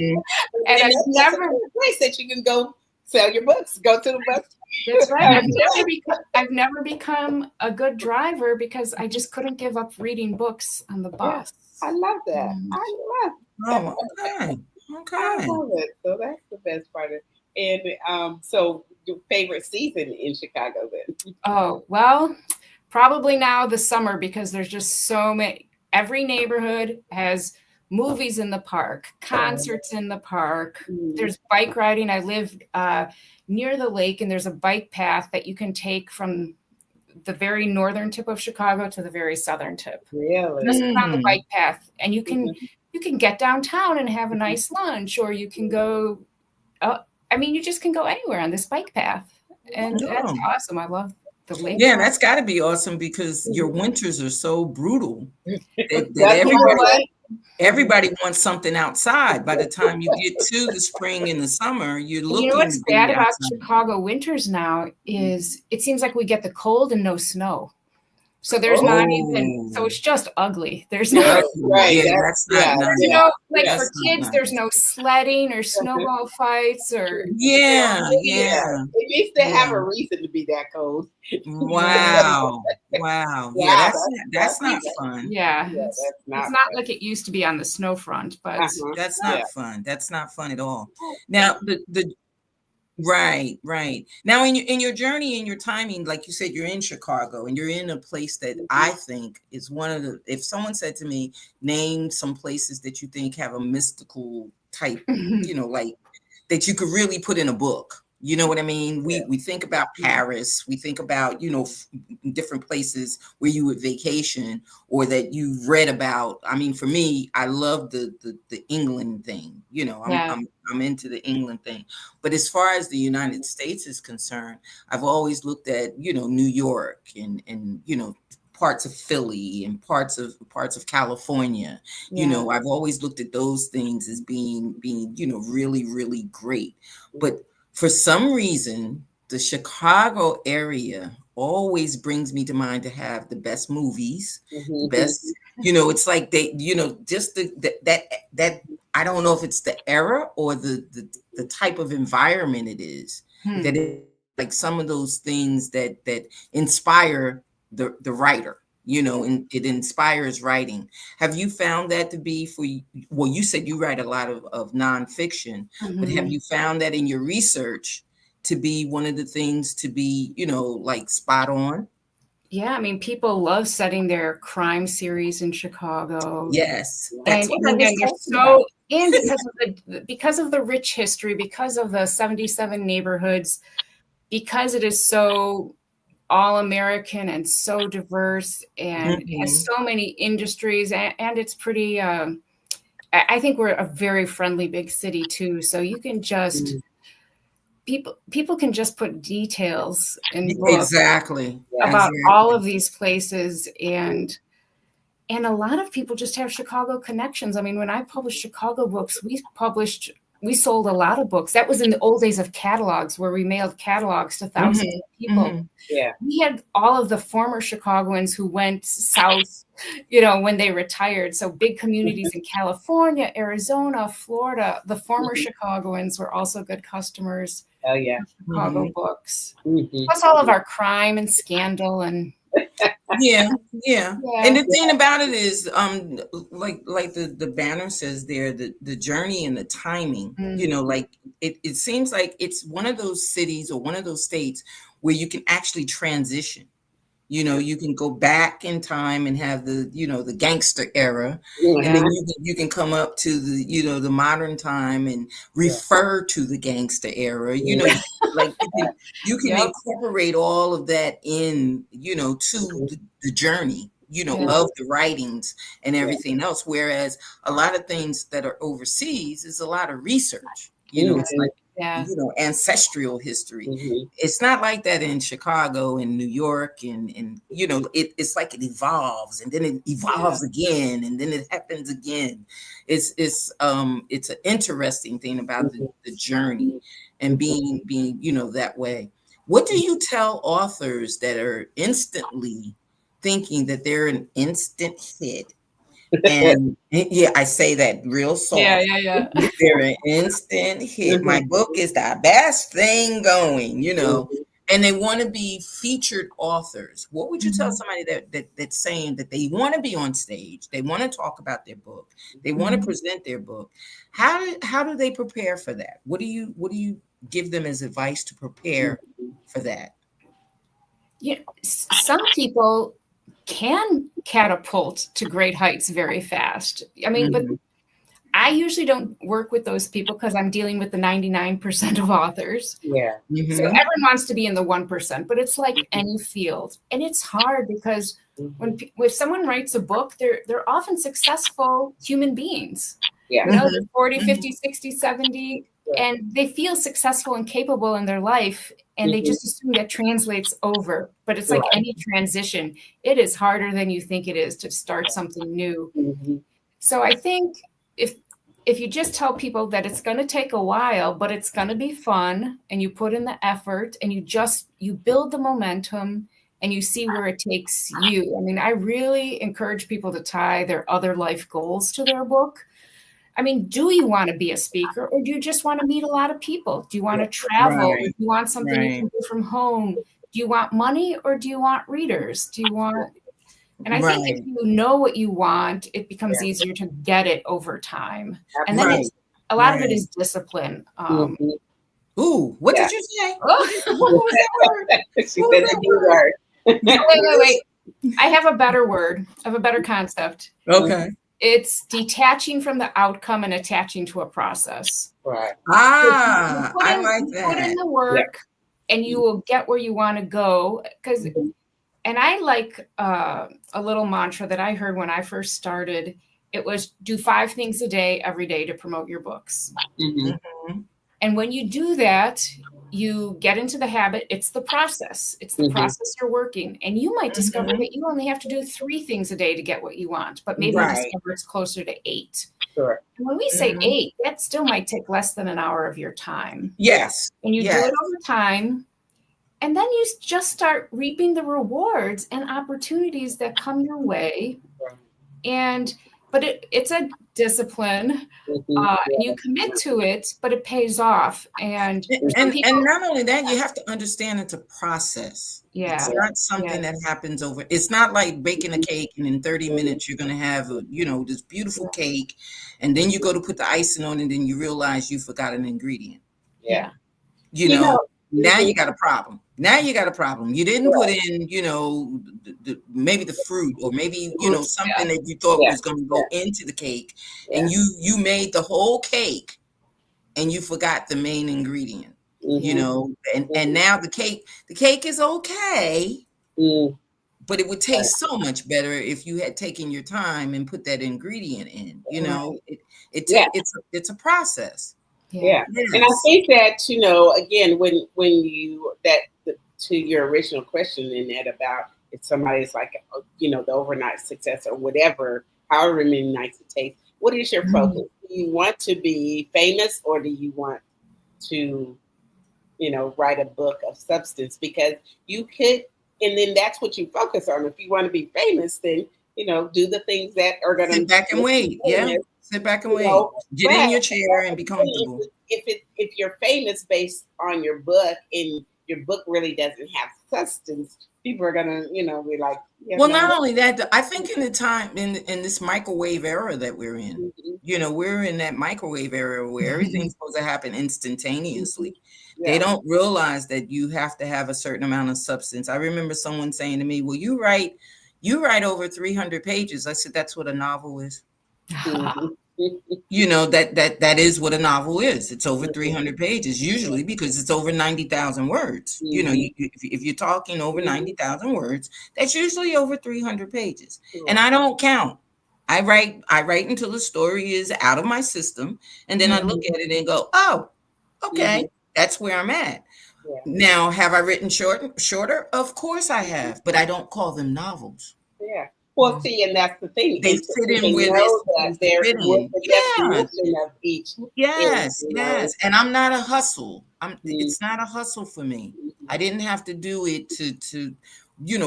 And I've never a place that you can go sell your books, go to the bus. That's right. I've never become a good driver because I just couldn't give up reading books on the bus. I love that. I love it. Okay. I love it. So that's the best part of it. And so your favorite season in Chicago then? Oh, well, probably now the summer because there's just so many. Every neighborhood has movies in the park, concerts in the park. There's bike riding. I live near the lake and there's a bike path that you can take from the very northern tip of Chicago to the very southern tip. Really? Just on the bike path. And you can get downtown and have a nice lunch, or you can go you just can go anywhere on this bike path. And that's awesome. I love the lake. Yeah, that's got to be awesome because your winters are so brutal everybody wants something outside. By the time you get to the spring and the summer, you're looking. You know what's bad about Chicago winters now is it seems like we get the cold and no snow. So there's not even, so it's just ugly. There's no, that's not nice. Like for kids, there's no sledding or snowball fights or. Yeah. At least they have a reason to be that cold. Wow. Yeah, that's not fun. Yeah. It's not like it used to be on the snow front, but. That's not fun. That's not fun at all. Now, Right. Now, in your journey and your timing, like you said, you're in Chicago and you're in a place that I think is one of the, if someone said to me, name some places that you think have a mystical type, like that you could really put in a book. You know what I mean? We think about Paris, we think about, different places where you would vacation or that you've read about. I mean, for me, I love the England thing. I'm into the England thing. But as far as the United States is concerned, I've always looked at, New York and parts of Philly and parts of California. I've always looked at those things as being really, really great. But for some reason, the Chicago area always brings me to mind to have the best movies, the best, it's like they, just that I don't know if it's the era or the type of environment it is that it, like some of those things that inspire the writer. And it inspires writing. Have you found that to be you said you write a lot of nonfiction, but have you found that in your research to be one of the things to be, like spot on? Yeah, I mean, people love setting their crime series in Chicago. Yes. That's because of the rich history, because of the 77 neighborhoods, because it is so all-American and so diverse and has so many industries and it's pretty I think we're a very friendly big city too, so you can just people can just put details in books exactly about all of these places, and And a lot of people just have Chicago connections. I mean, when I published Chicago books, we sold a lot of books. That was in the old days of catalogs, where we mailed catalogs to thousands of people. Yeah. We had all of the former Chicagoans who went south, when they retired. So big communities in California, Arizona, Florida. The former Chicagoans were also good customers. Oh, yeah. Chicago books. Mm-hmm. Plus all of our crime and scandal and yeah. And the thing about it is, like the banner says there, the journey and the timing, like it seems like it's one of those cities or one of those states where you can actually transition. You can go back in time and have the gangster era, and then you can come up to the modern time and refer to the gangster era. Like you can incorporate all of that in, to the journey, of the writings and everything else. Whereas a lot of things that are overseas is a lot of research. It's like, ancestral history. It's not like that in Chicago and New York, and it's like it evolves and then it evolves again and then it happens again. It's an interesting thing about the journey and being that way. What do you tell authors that are instantly thinking that they're an instant hit? And I say that real soft. Yeah. They're an instant hit. My book is the best thing going, and they want to be featured authors. What would you tell somebody that's saying that they want to be on stage, they want to talk about their book, they want to present their book? How do they prepare for that? What do you give them as advice to prepare for that? Some people can catapult to great heights very fast. I mean, but I usually don't work with those people because I'm dealing with the 99% of authors. Yeah. So everyone wants to be in the 1%, but it's like any field. And it's hard because when someone writes a book, they're often successful human beings. Yeah. They're 40, 50, 60, 70, and they feel successful and capable in their life. And they just assume that translates over. But it's like any transition. It is harder than you think it is to start something new. So I think if you just tell people that it's going to take a while, but it's going to be fun, and you put in the effort and you build the momentum and you see where it takes you. I mean, I really encourage people to tie their other life goals to their book. I mean, do you want to be a speaker, or do you just want to meet a lot of people? Do you want to travel? Do you want something you can do from home? Do you want money, or do you want readers? And I think if you know what you want, it becomes easier to get it over time. And then a lot of it is discipline. Ooh, what did you say? What was that word? She said a new word. Wait. I have a better word. I have a better concept. Okay. It's detaching from the outcome and attaching to a process. Right. I like that. Put in the work, and you will get where you want to go. And I like a little mantra that I heard when I first started. It was do 5 things a day, every day, to promote your books. And when you do that, you get into the habit. It's the process. It's the process you're working. And you might discover that you only have to do 3 things a day to get what you want, but maybe you discover it's closer to 8. Sure. And when we say 8, that still might take less than an hour of your time. Yes. And you do it over time. And then you just start reaping the rewards and opportunities that come your way. But it's a discipline. You commit to it, but it pays off. And not only that, you have to understand it's a process. Yeah. It's not something that happens over. It's not like baking a cake and in 30 minutes you're going to have this beautiful cake, and then you go to put the icing on and then you realize you forgot an ingredient. Yeah. Now you got a problem. You didn't put in, maybe the fruit, or maybe, something that you thought was going to go into the cake, and you made the whole cake and you forgot the main ingredient, and now the cake is okay, but it would taste so much better if you had taken your time and put that ingredient in, it's a process. Yeah. Yes. And I think that, again, when you to your original question, Annette, about if somebody's like, the overnight success or whatever, however many nights it takes. What is your focus? Do you want to be famous, or do you want to, write a book of substance? Because you could, and then that's what you focus on. If you want to be famous, then, do the things that are going to sit back and wait. Yeah. Sit back and wait. Get in your chair and be comfortable. If you're famous based on your book and your book really doesn't have substance, people are gonna, be like, well, not only that, I think in the time in this microwave era that we're in, we're in that microwave era where everything's supposed to happen instantaneously. They don't realize that you have to have a certain amount of substance. I remember someone saying to me, well, you write over 300 pages. I said, that's what a novel is. That is what a novel is. It's over 300 pages usually, because it's over 90,000 words. If you're talking over 90,000 words, that's usually over 300 pages. And I don't count. I write until the story is out of my system, and then I look at it and go, oh, okay, that's where I'm at. Now, have I written shorter? Of course I have, but I don't call them novels. Yeah. Well, see, and that's the thing. They fit in with definition of each. Yes. And I'm not a hustle. It's not a hustle for me. I didn't have to do it to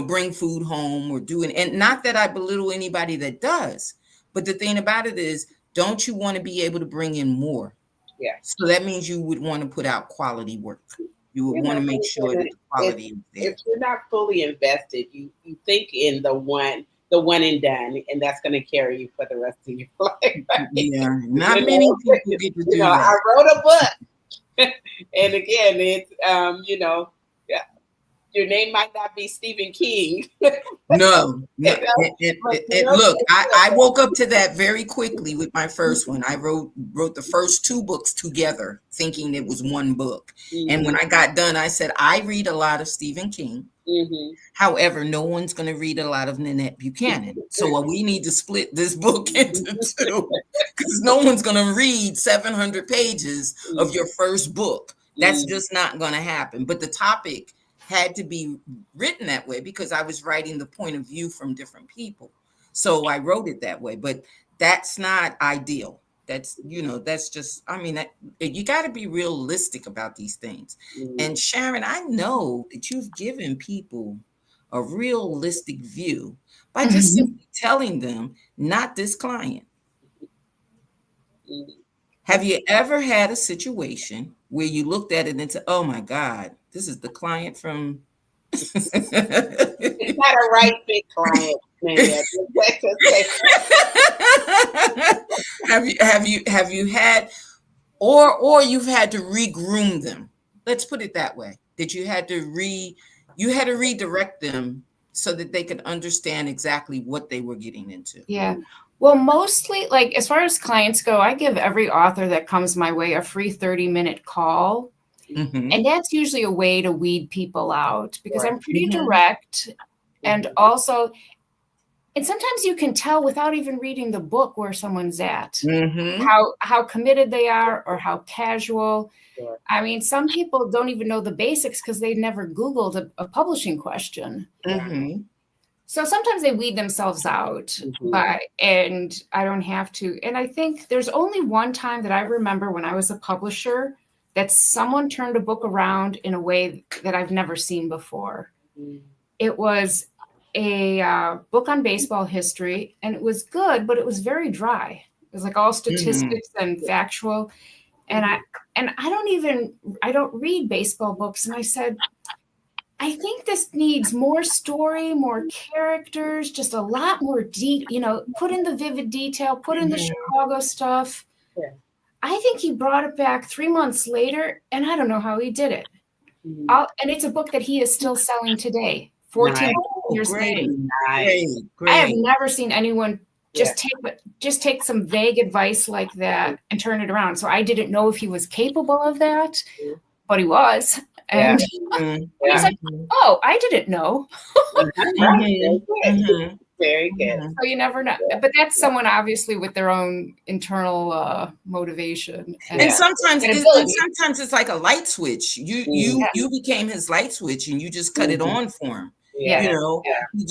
bring food home or do it. And not that I belittle anybody that does, but the thing about it is, don't you want to be able to bring in more? Yeah. So that means you would want to put out quality work. You would want to make sure that the quality is there. If you're not fully invested, you think in the one and done, and that's going to carry you for the rest of your life. Right? Yeah, not many people get to do that. I wrote a book, and again, it's your name might not be Stephen King. No. Look, I woke up to that very quickly with my first one. I wrote the first 2 books together, thinking it was one book. And when I got done, I said, I read a lot of Stephen King. However, no one's going to read a lot of Nanette Buchanan. So we need to split this book into 2, because no one's going to read 700 pages of your first book. That's just not going to happen. But the topic had to be written that way because I was writing the point of view from different people. So I wrote it that way, but that's not ideal. That's just, you got to be realistic about these things. And Sharon, I know that you've given people a realistic view by just simply telling them, not this client. Have you ever had a situation where you looked at it and said, oh my God, this is the client from... It's not a right fit client. Have you had, or you've had to re-groom them? Let's put it that way. That you had to redirect them so that they could understand exactly what they were getting into. Yeah. Well, mostly, like, as far as clients go, I give every author that comes my way a free 30-minute call. And that's usually a way to weed people out, because I'm pretty direct. And also, and sometimes you can tell without even reading the book where someone's at, how committed they are or how casual. I mean, some people don't even know the basics because they never Googled a publishing question. So sometimes they weed themselves out, and I don't have to. And I think there's only one time that I remember when I was a publisher that someone turned a book around in a way that I've never seen before. It was a book on baseball history, and it was good, but it was very dry. It was like all statistics and factual. And I don't read baseball books. And I said, I think this needs more story, more characters, just a lot more put in the vivid detail, put in the Chicago stuff. I think he brought it back 3 months later, and I don't know how he did it. And it's a book that he is still selling today, 14 years later. I have never seen anyone just take some vague advice like that and turn it around. So I didn't know if he was capable of that, but he was. And he's like, oh, I didn't know. Very good. So you never know. But that's someone obviously with their own internal motivation. And sometimes it's like a light switch. You became his light switch, and you just cut it on for him. Yeah. You know, Yeah. he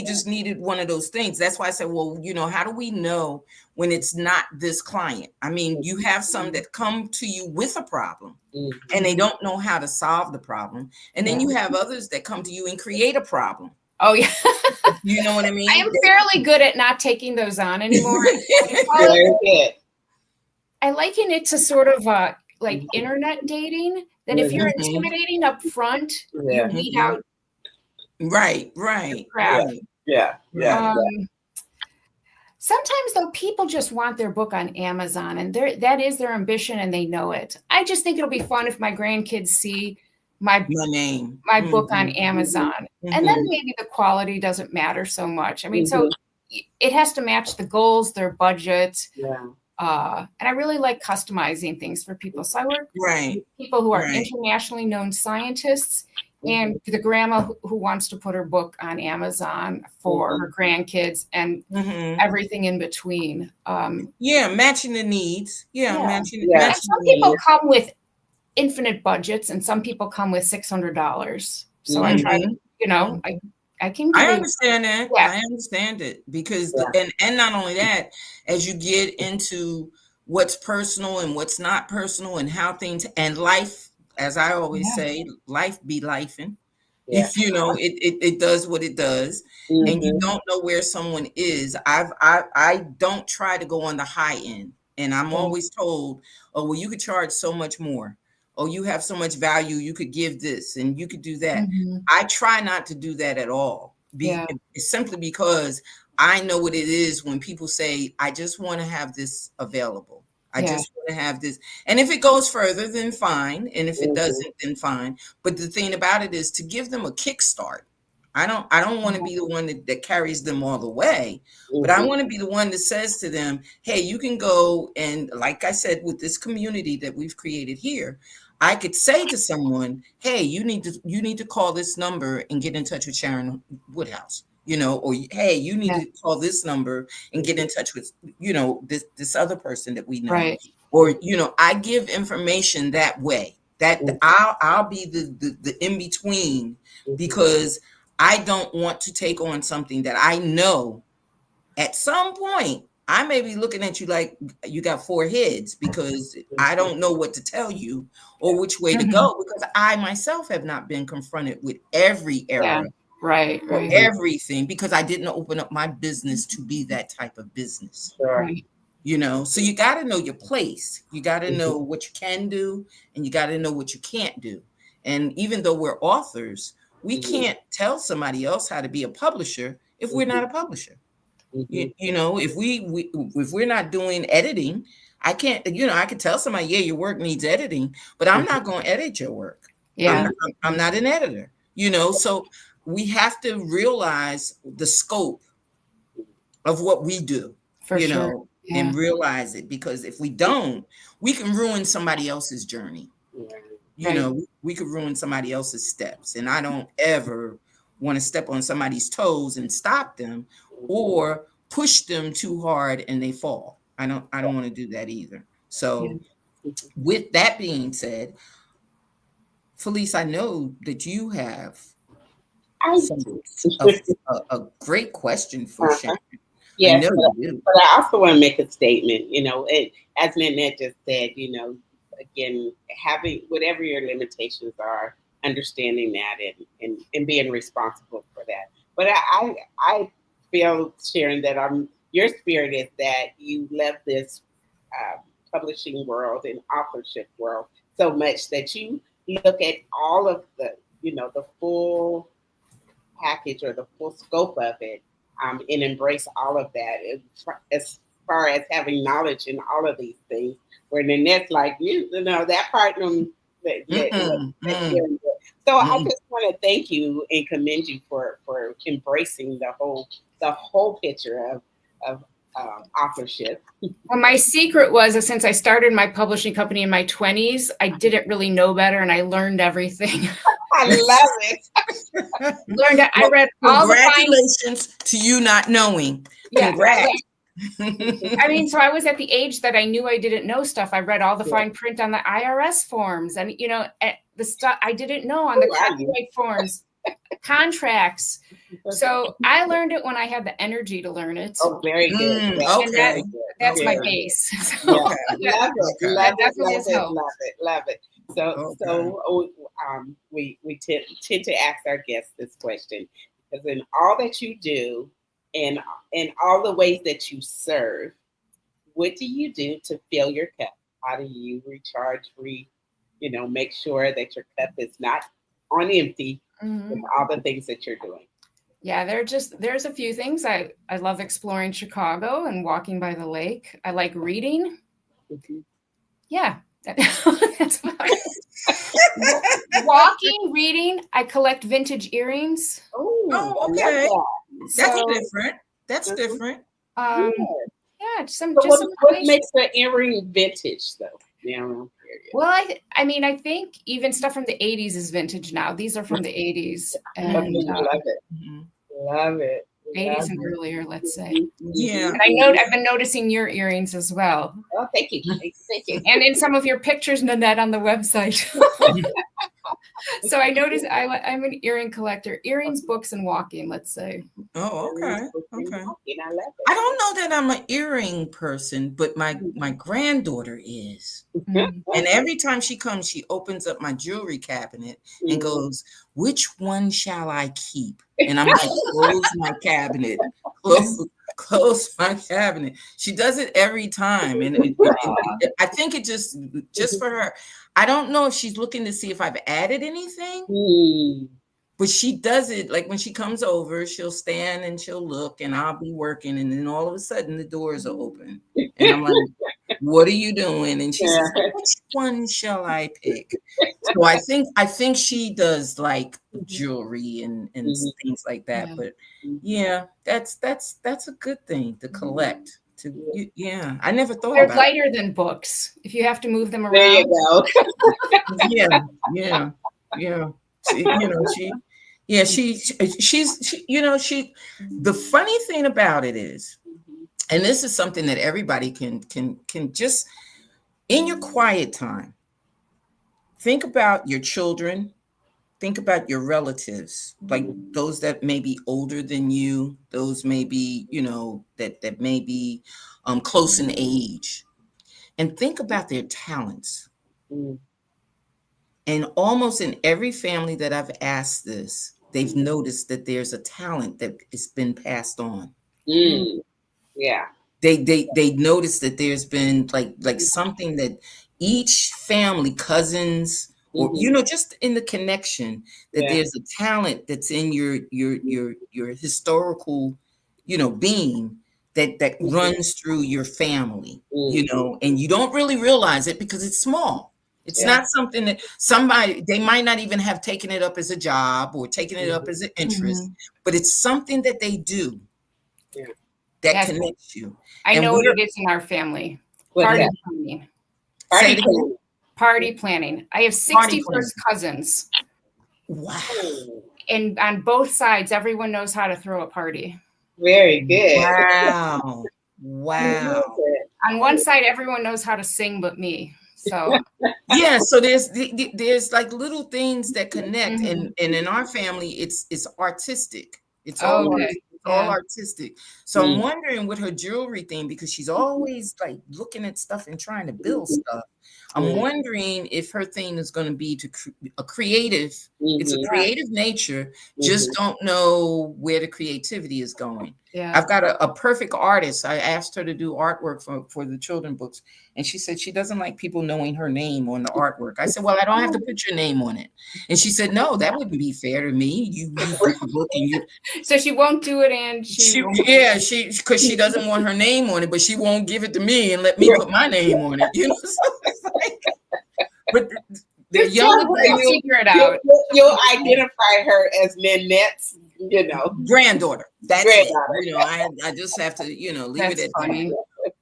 just needed one of those things. That's why I said, well, you know, how do we know when it's not this client? I mean, you have some that come to you with a problem and they don't know how to solve the problem. And then you have others that come to you and create a problem. Oh, yeah. You know what I mean? I am fairly good at not taking those on anymore. I liken it to sort of like internet dating, that if you're intimidating up front, you weed out. Right. Crap. Yeah. Sometimes, though, people just want their book on Amazon, and that is their ambition, and they know it. I just think it'll be fun if my grandkids see my name, my book on Amazon, and then maybe the quality doesn't matter so much. I mean, so it has to match the goals, their budget. And I really like customizing things for people. So I work with people who are internationally known scientists, and the grandma who wants to put her book on Amazon for her grandkids, and everything in between. Matching the needs. Matching and some people come with infinite budgets, and some people come with $600. So I try to, you know, I can. I understand that. Yeah. I understand it because, and not only that, as you get into what's personal and what's not personal, and how things and life, as I always say, life be lifing. If you know it does what it does, and you don't know where someone is. I don't try to go on the high end, and I'm always told, oh well, you could charge so much more. Oh, you have so much value, you could give this and you could do that. I try not to do that at all. Simply because I know what it is when people say, I just want to have this available. I just want to have this. And if it goes further, then fine. And if it doesn't, then fine. But the thing about it is to give them a kickstart. I don't want to be the one that carries them all the way, but I want to be the one that says to them, hey, you can go, and like I said, with this community that we've created here, I could say to someone, hey, you need to call this number and get in touch with Sharon Woodhouse, you know, or hey, you need to call this number and get in touch with, you know, this other person that we know. Right. Or, you know, I give information that way, that I'll be the in between, because I don't want to take on something that I know at some point I may be looking at you like you got four heads, because I don't know what to tell you or which way to go, because I myself have not been confronted with every error, right, everything, because I didn't open up my business to be that type of business. Right. You know, so you got to know your place. You got to know what you can do, and you got to know what you can't do. And even though we're authors, we can't tell somebody else how to be a publisher if we're not a publisher. You know, if we're not doing editing, I can't, you know, I could tell somebody, yeah, your work needs editing, but I'm not going to edit your work. Yeah. I'm not an editor, you know, so we have to realize the scope of what we do, you know, and realize it, because if we don't, we can ruin somebody else's journey. You know, we could ruin somebody else's steps, and I don't ever want to step on somebody's toes and stop them or push them too hard and they fall. I don't want to do that either. So with that being said, Felice, I know that you have a great question for Sharon. Yes, but I also want to make a statement, you know, and as Nanette just said, you know, again, having whatever your limitations are, understanding that and being responsible for that. But I feel, Sharon, that your spirit is that you left this publishing world and authorship world so much that you look at all of the, you know, the full package or the full scope of it, and embrace all of that as far as having knowledge in all of these things. Where Nanette's like, you know, that part. So I just want to thank you and commend you for embracing the whole picture of authorship. Well, my secret was that since I started my publishing company in my 20s, I didn't really know better, and I learned everything. I love it. I read all the congratulations to you not knowing. Yeah. Congrats. I mean, so I was at the age that I knew I didn't know stuff. I read all the fine print on the IRS forms, and, you know, the stuff I didn't know on the copyright forms. Contracts. So I learned it when I had the energy to learn it. Oh, very good. And Very Okay. good. that's my Very good. base. Yeah. So Love it. Okay. Love that it. definitely Love has it. helped. Love it. Love it. We tend to ask our guests this question because in all that you do and in all the ways that you serve, what do you do to fill your cup? How do you recharge, make sure that your cup is not on empty with all the things that you're doing? Yeah, there's a few things. I love exploring Chicago and walking by the lake. I like reading. Mhm. Yeah. That's about it. Walking, reading. I collect vintage earrings. Oh, Oh, I love okay. that. That's So different. That's different. um Yeah. yeah, some So just some what information. makes the earring vintage though? Now, period. Well, I mean, I think even stuff from the 80s is vintage now. These are from the 80s Okay, and love it. Mhm. Love it. 80s Love and it. earlier, let's say. Yeah. And I've been noticing your earrings as well. Oh, thank you. Thank you. Thank you. And in some of your pictures, Nanette, on the website. So I noticed I'm an earring collector. Earrings, books, and walking, let's say. Oh, okay. Okay. I love I don't know that I'm an earring person, but my granddaughter is. Mm. And every time she comes, she opens up my jewelry cabinet and goes, "Which one shall I keep?" And I'm like, "Close my cabinet, close my cabinet." She does it every time, and I think it just for her. I don't know if she's looking to see if I've added anything, Mm. but she does it like when she comes over, she'll stand and she'll look, and I'll be working, and then all of a sudden the doors are open, and I'm like, "What are you doing?" And she says, Yeah. "Which one shall I pick?" So I think she does like jewelry and Mhm. things like that. Yeah. But yeah, that's a good thing to collect. Yeah, I never thought They're about it. lighter than books if you have to move them There you around. go. Yeah, yeah, yeah. She, the funny thing about it is, and this is something that everybody can just in your quiet time, think about your children, think about your relatives, like those that may be older than you, those may be, that may be close in age, and think about their talents. Mm. And almost in every family that I've asked this, they've noticed that there's a talent that has been passed on. Mm. Yeah. They notice that there's been like something that each family, cousins, or Mhm. just in the connection, that Yeah. there's a talent that's in your historical, being that Mhm. runs through your family, Mhm. and you don't really realize it because it's small. It's Yeah. not something that somebody, they might not even have taken it up as a job or taken it up Mhm. as an interest, Mhm. but it's something that they do Yeah. that Yes, connects you. I And know what we're it is in our family. What's Party that? planning. say Party it again. planning. Party planning. I have Party 60 planning. first cousins, Wow. Oh, and on both sides, everyone knows how to throw a party. very good. Wow. I love Wow. it. On one side, everyone knows how to sing but me. So Yeah, so there's like little things that connect, and Mhm. in our family it's artistic. It's Oh, all okay. it's all Yeah. artistic. So I'm Mm. wondering with her jewelry thing, because she's always like looking at stuff and trying to build stuff. I'm Mm. wondering if her thing is going to be a creative. It's a Mhm. Yeah. creative nature. Just Mhm. don't know where the creativity is going. Yeah. I've got a perfect artist. I asked her to do artwork for the children books, and she said she doesn't like people knowing her name on the artwork. I said, "Well, I don't have to put your name on it." And she said, "No, that wouldn't be fair to me. You've written the book, and you." So she won't do it, and she She won't. yeah, because she doesn't want her name on it, but she won't give it to me and let me put my name on it. So it's like, but they're Just young tell her We'll adults, figure it you'll, out. you'll identify her as Nanette's, granddaughter. That's it. granddaughter. I just have to, leave it That's at that. funny.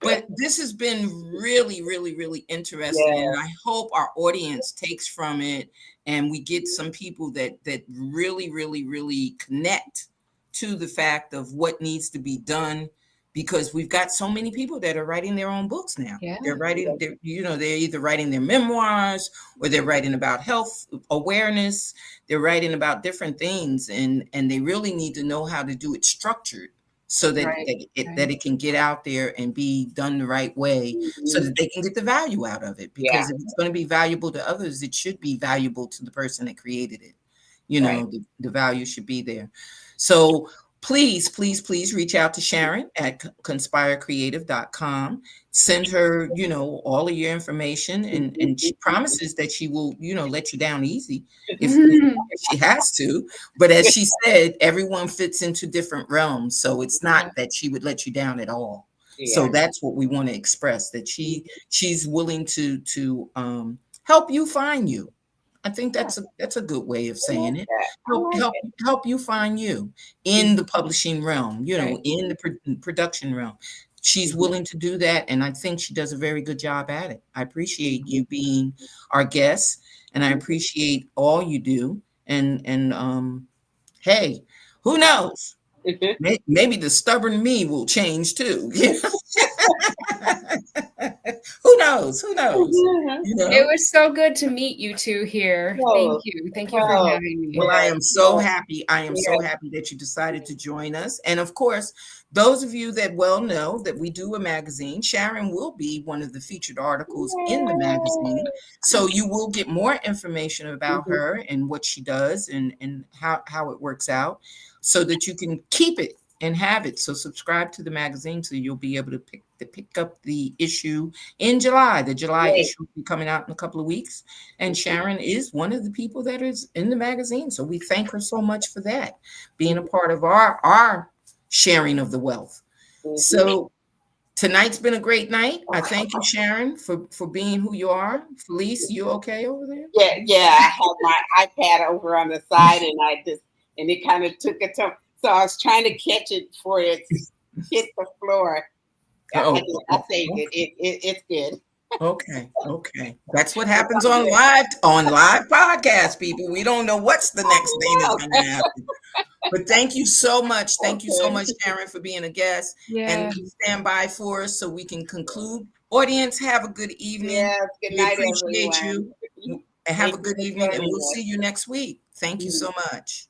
But this has been really, really, really interesting, Yeah. and I hope our audience takes from it, and we get some people that really, really, really connect to the fact of what needs to be done because we've got so many people that are writing their own books now. Yeah. They're either writing their memoirs, or they're writing about health awareness. They're writing about different things, and they really need to know how to do it structured, so that Right. that it can get out there and be done the right way, so Mhm. that they can get the value out of it. Yeah. Because if it's going to be valuable to others, it should be valuable to the person that created it. Right. The value should be there. So please, please, please reach out to Sharon at conspirecreative.com. Send her, all of your information, and she promises that she will, let you down easy if she has to. But as she said, everyone fits into different realms. So it's not that she would let you down at all. So Yeah. that's what we want to express, that she's willing to help you find you. I think that's a good way of I like saying it. that. I Help like help it. help you find you in the publishing realm, Right. in the production realm. She's willing to do that, and I think she does a very good job at it. I appreciate you being our guest, and I appreciate all you do. And hey, who knows? Maybe the stubborn me will change too. Who knows? Who knows? You It know. was so good to meet you two here. Thank Oh, you. Thank you for oh, having me. Well, I yes, am so yes, happy. I am so yes. happy that you decided to join us. And of course, those of you that well know that we do a magazine, Sharon will be one of the featured articles in the magazine. So you will get more information about Mhm. her and what she does, and how it works out, so that you can keep it and have it. So subscribe to the magazine, so you'll be able to pick up the issue in July. The July Great. issue will be coming out in a couple of weeks. And Mhm. Sharon is one of the people that is in the magazine. So we thank her so much for that, being a Mhm. part of our sharing of the wealth. Mhm. So tonight's been a great night. I thank you, Sharon, for being who you are. Felice, you okay over there? Yeah, yeah. I had my iPad over on the side, and it kind of took a turn. So I was trying to catch it before it hit the floor. I saved it. It's good. Okay, okay. That's what happens on live podcast, people. We don't know what's the next thing that's Oh, going to happen. But thank you so much. no. Thank you so Okay. much, Sharon, for being a guest. And Yeah. please stand by for us so we can conclude. Audience, have a good evening. Yes. Good We night, appreciate everyone. you. And have Thank a you good for evening, and joining we'll us. see you next week. Thank you Mhm. so much.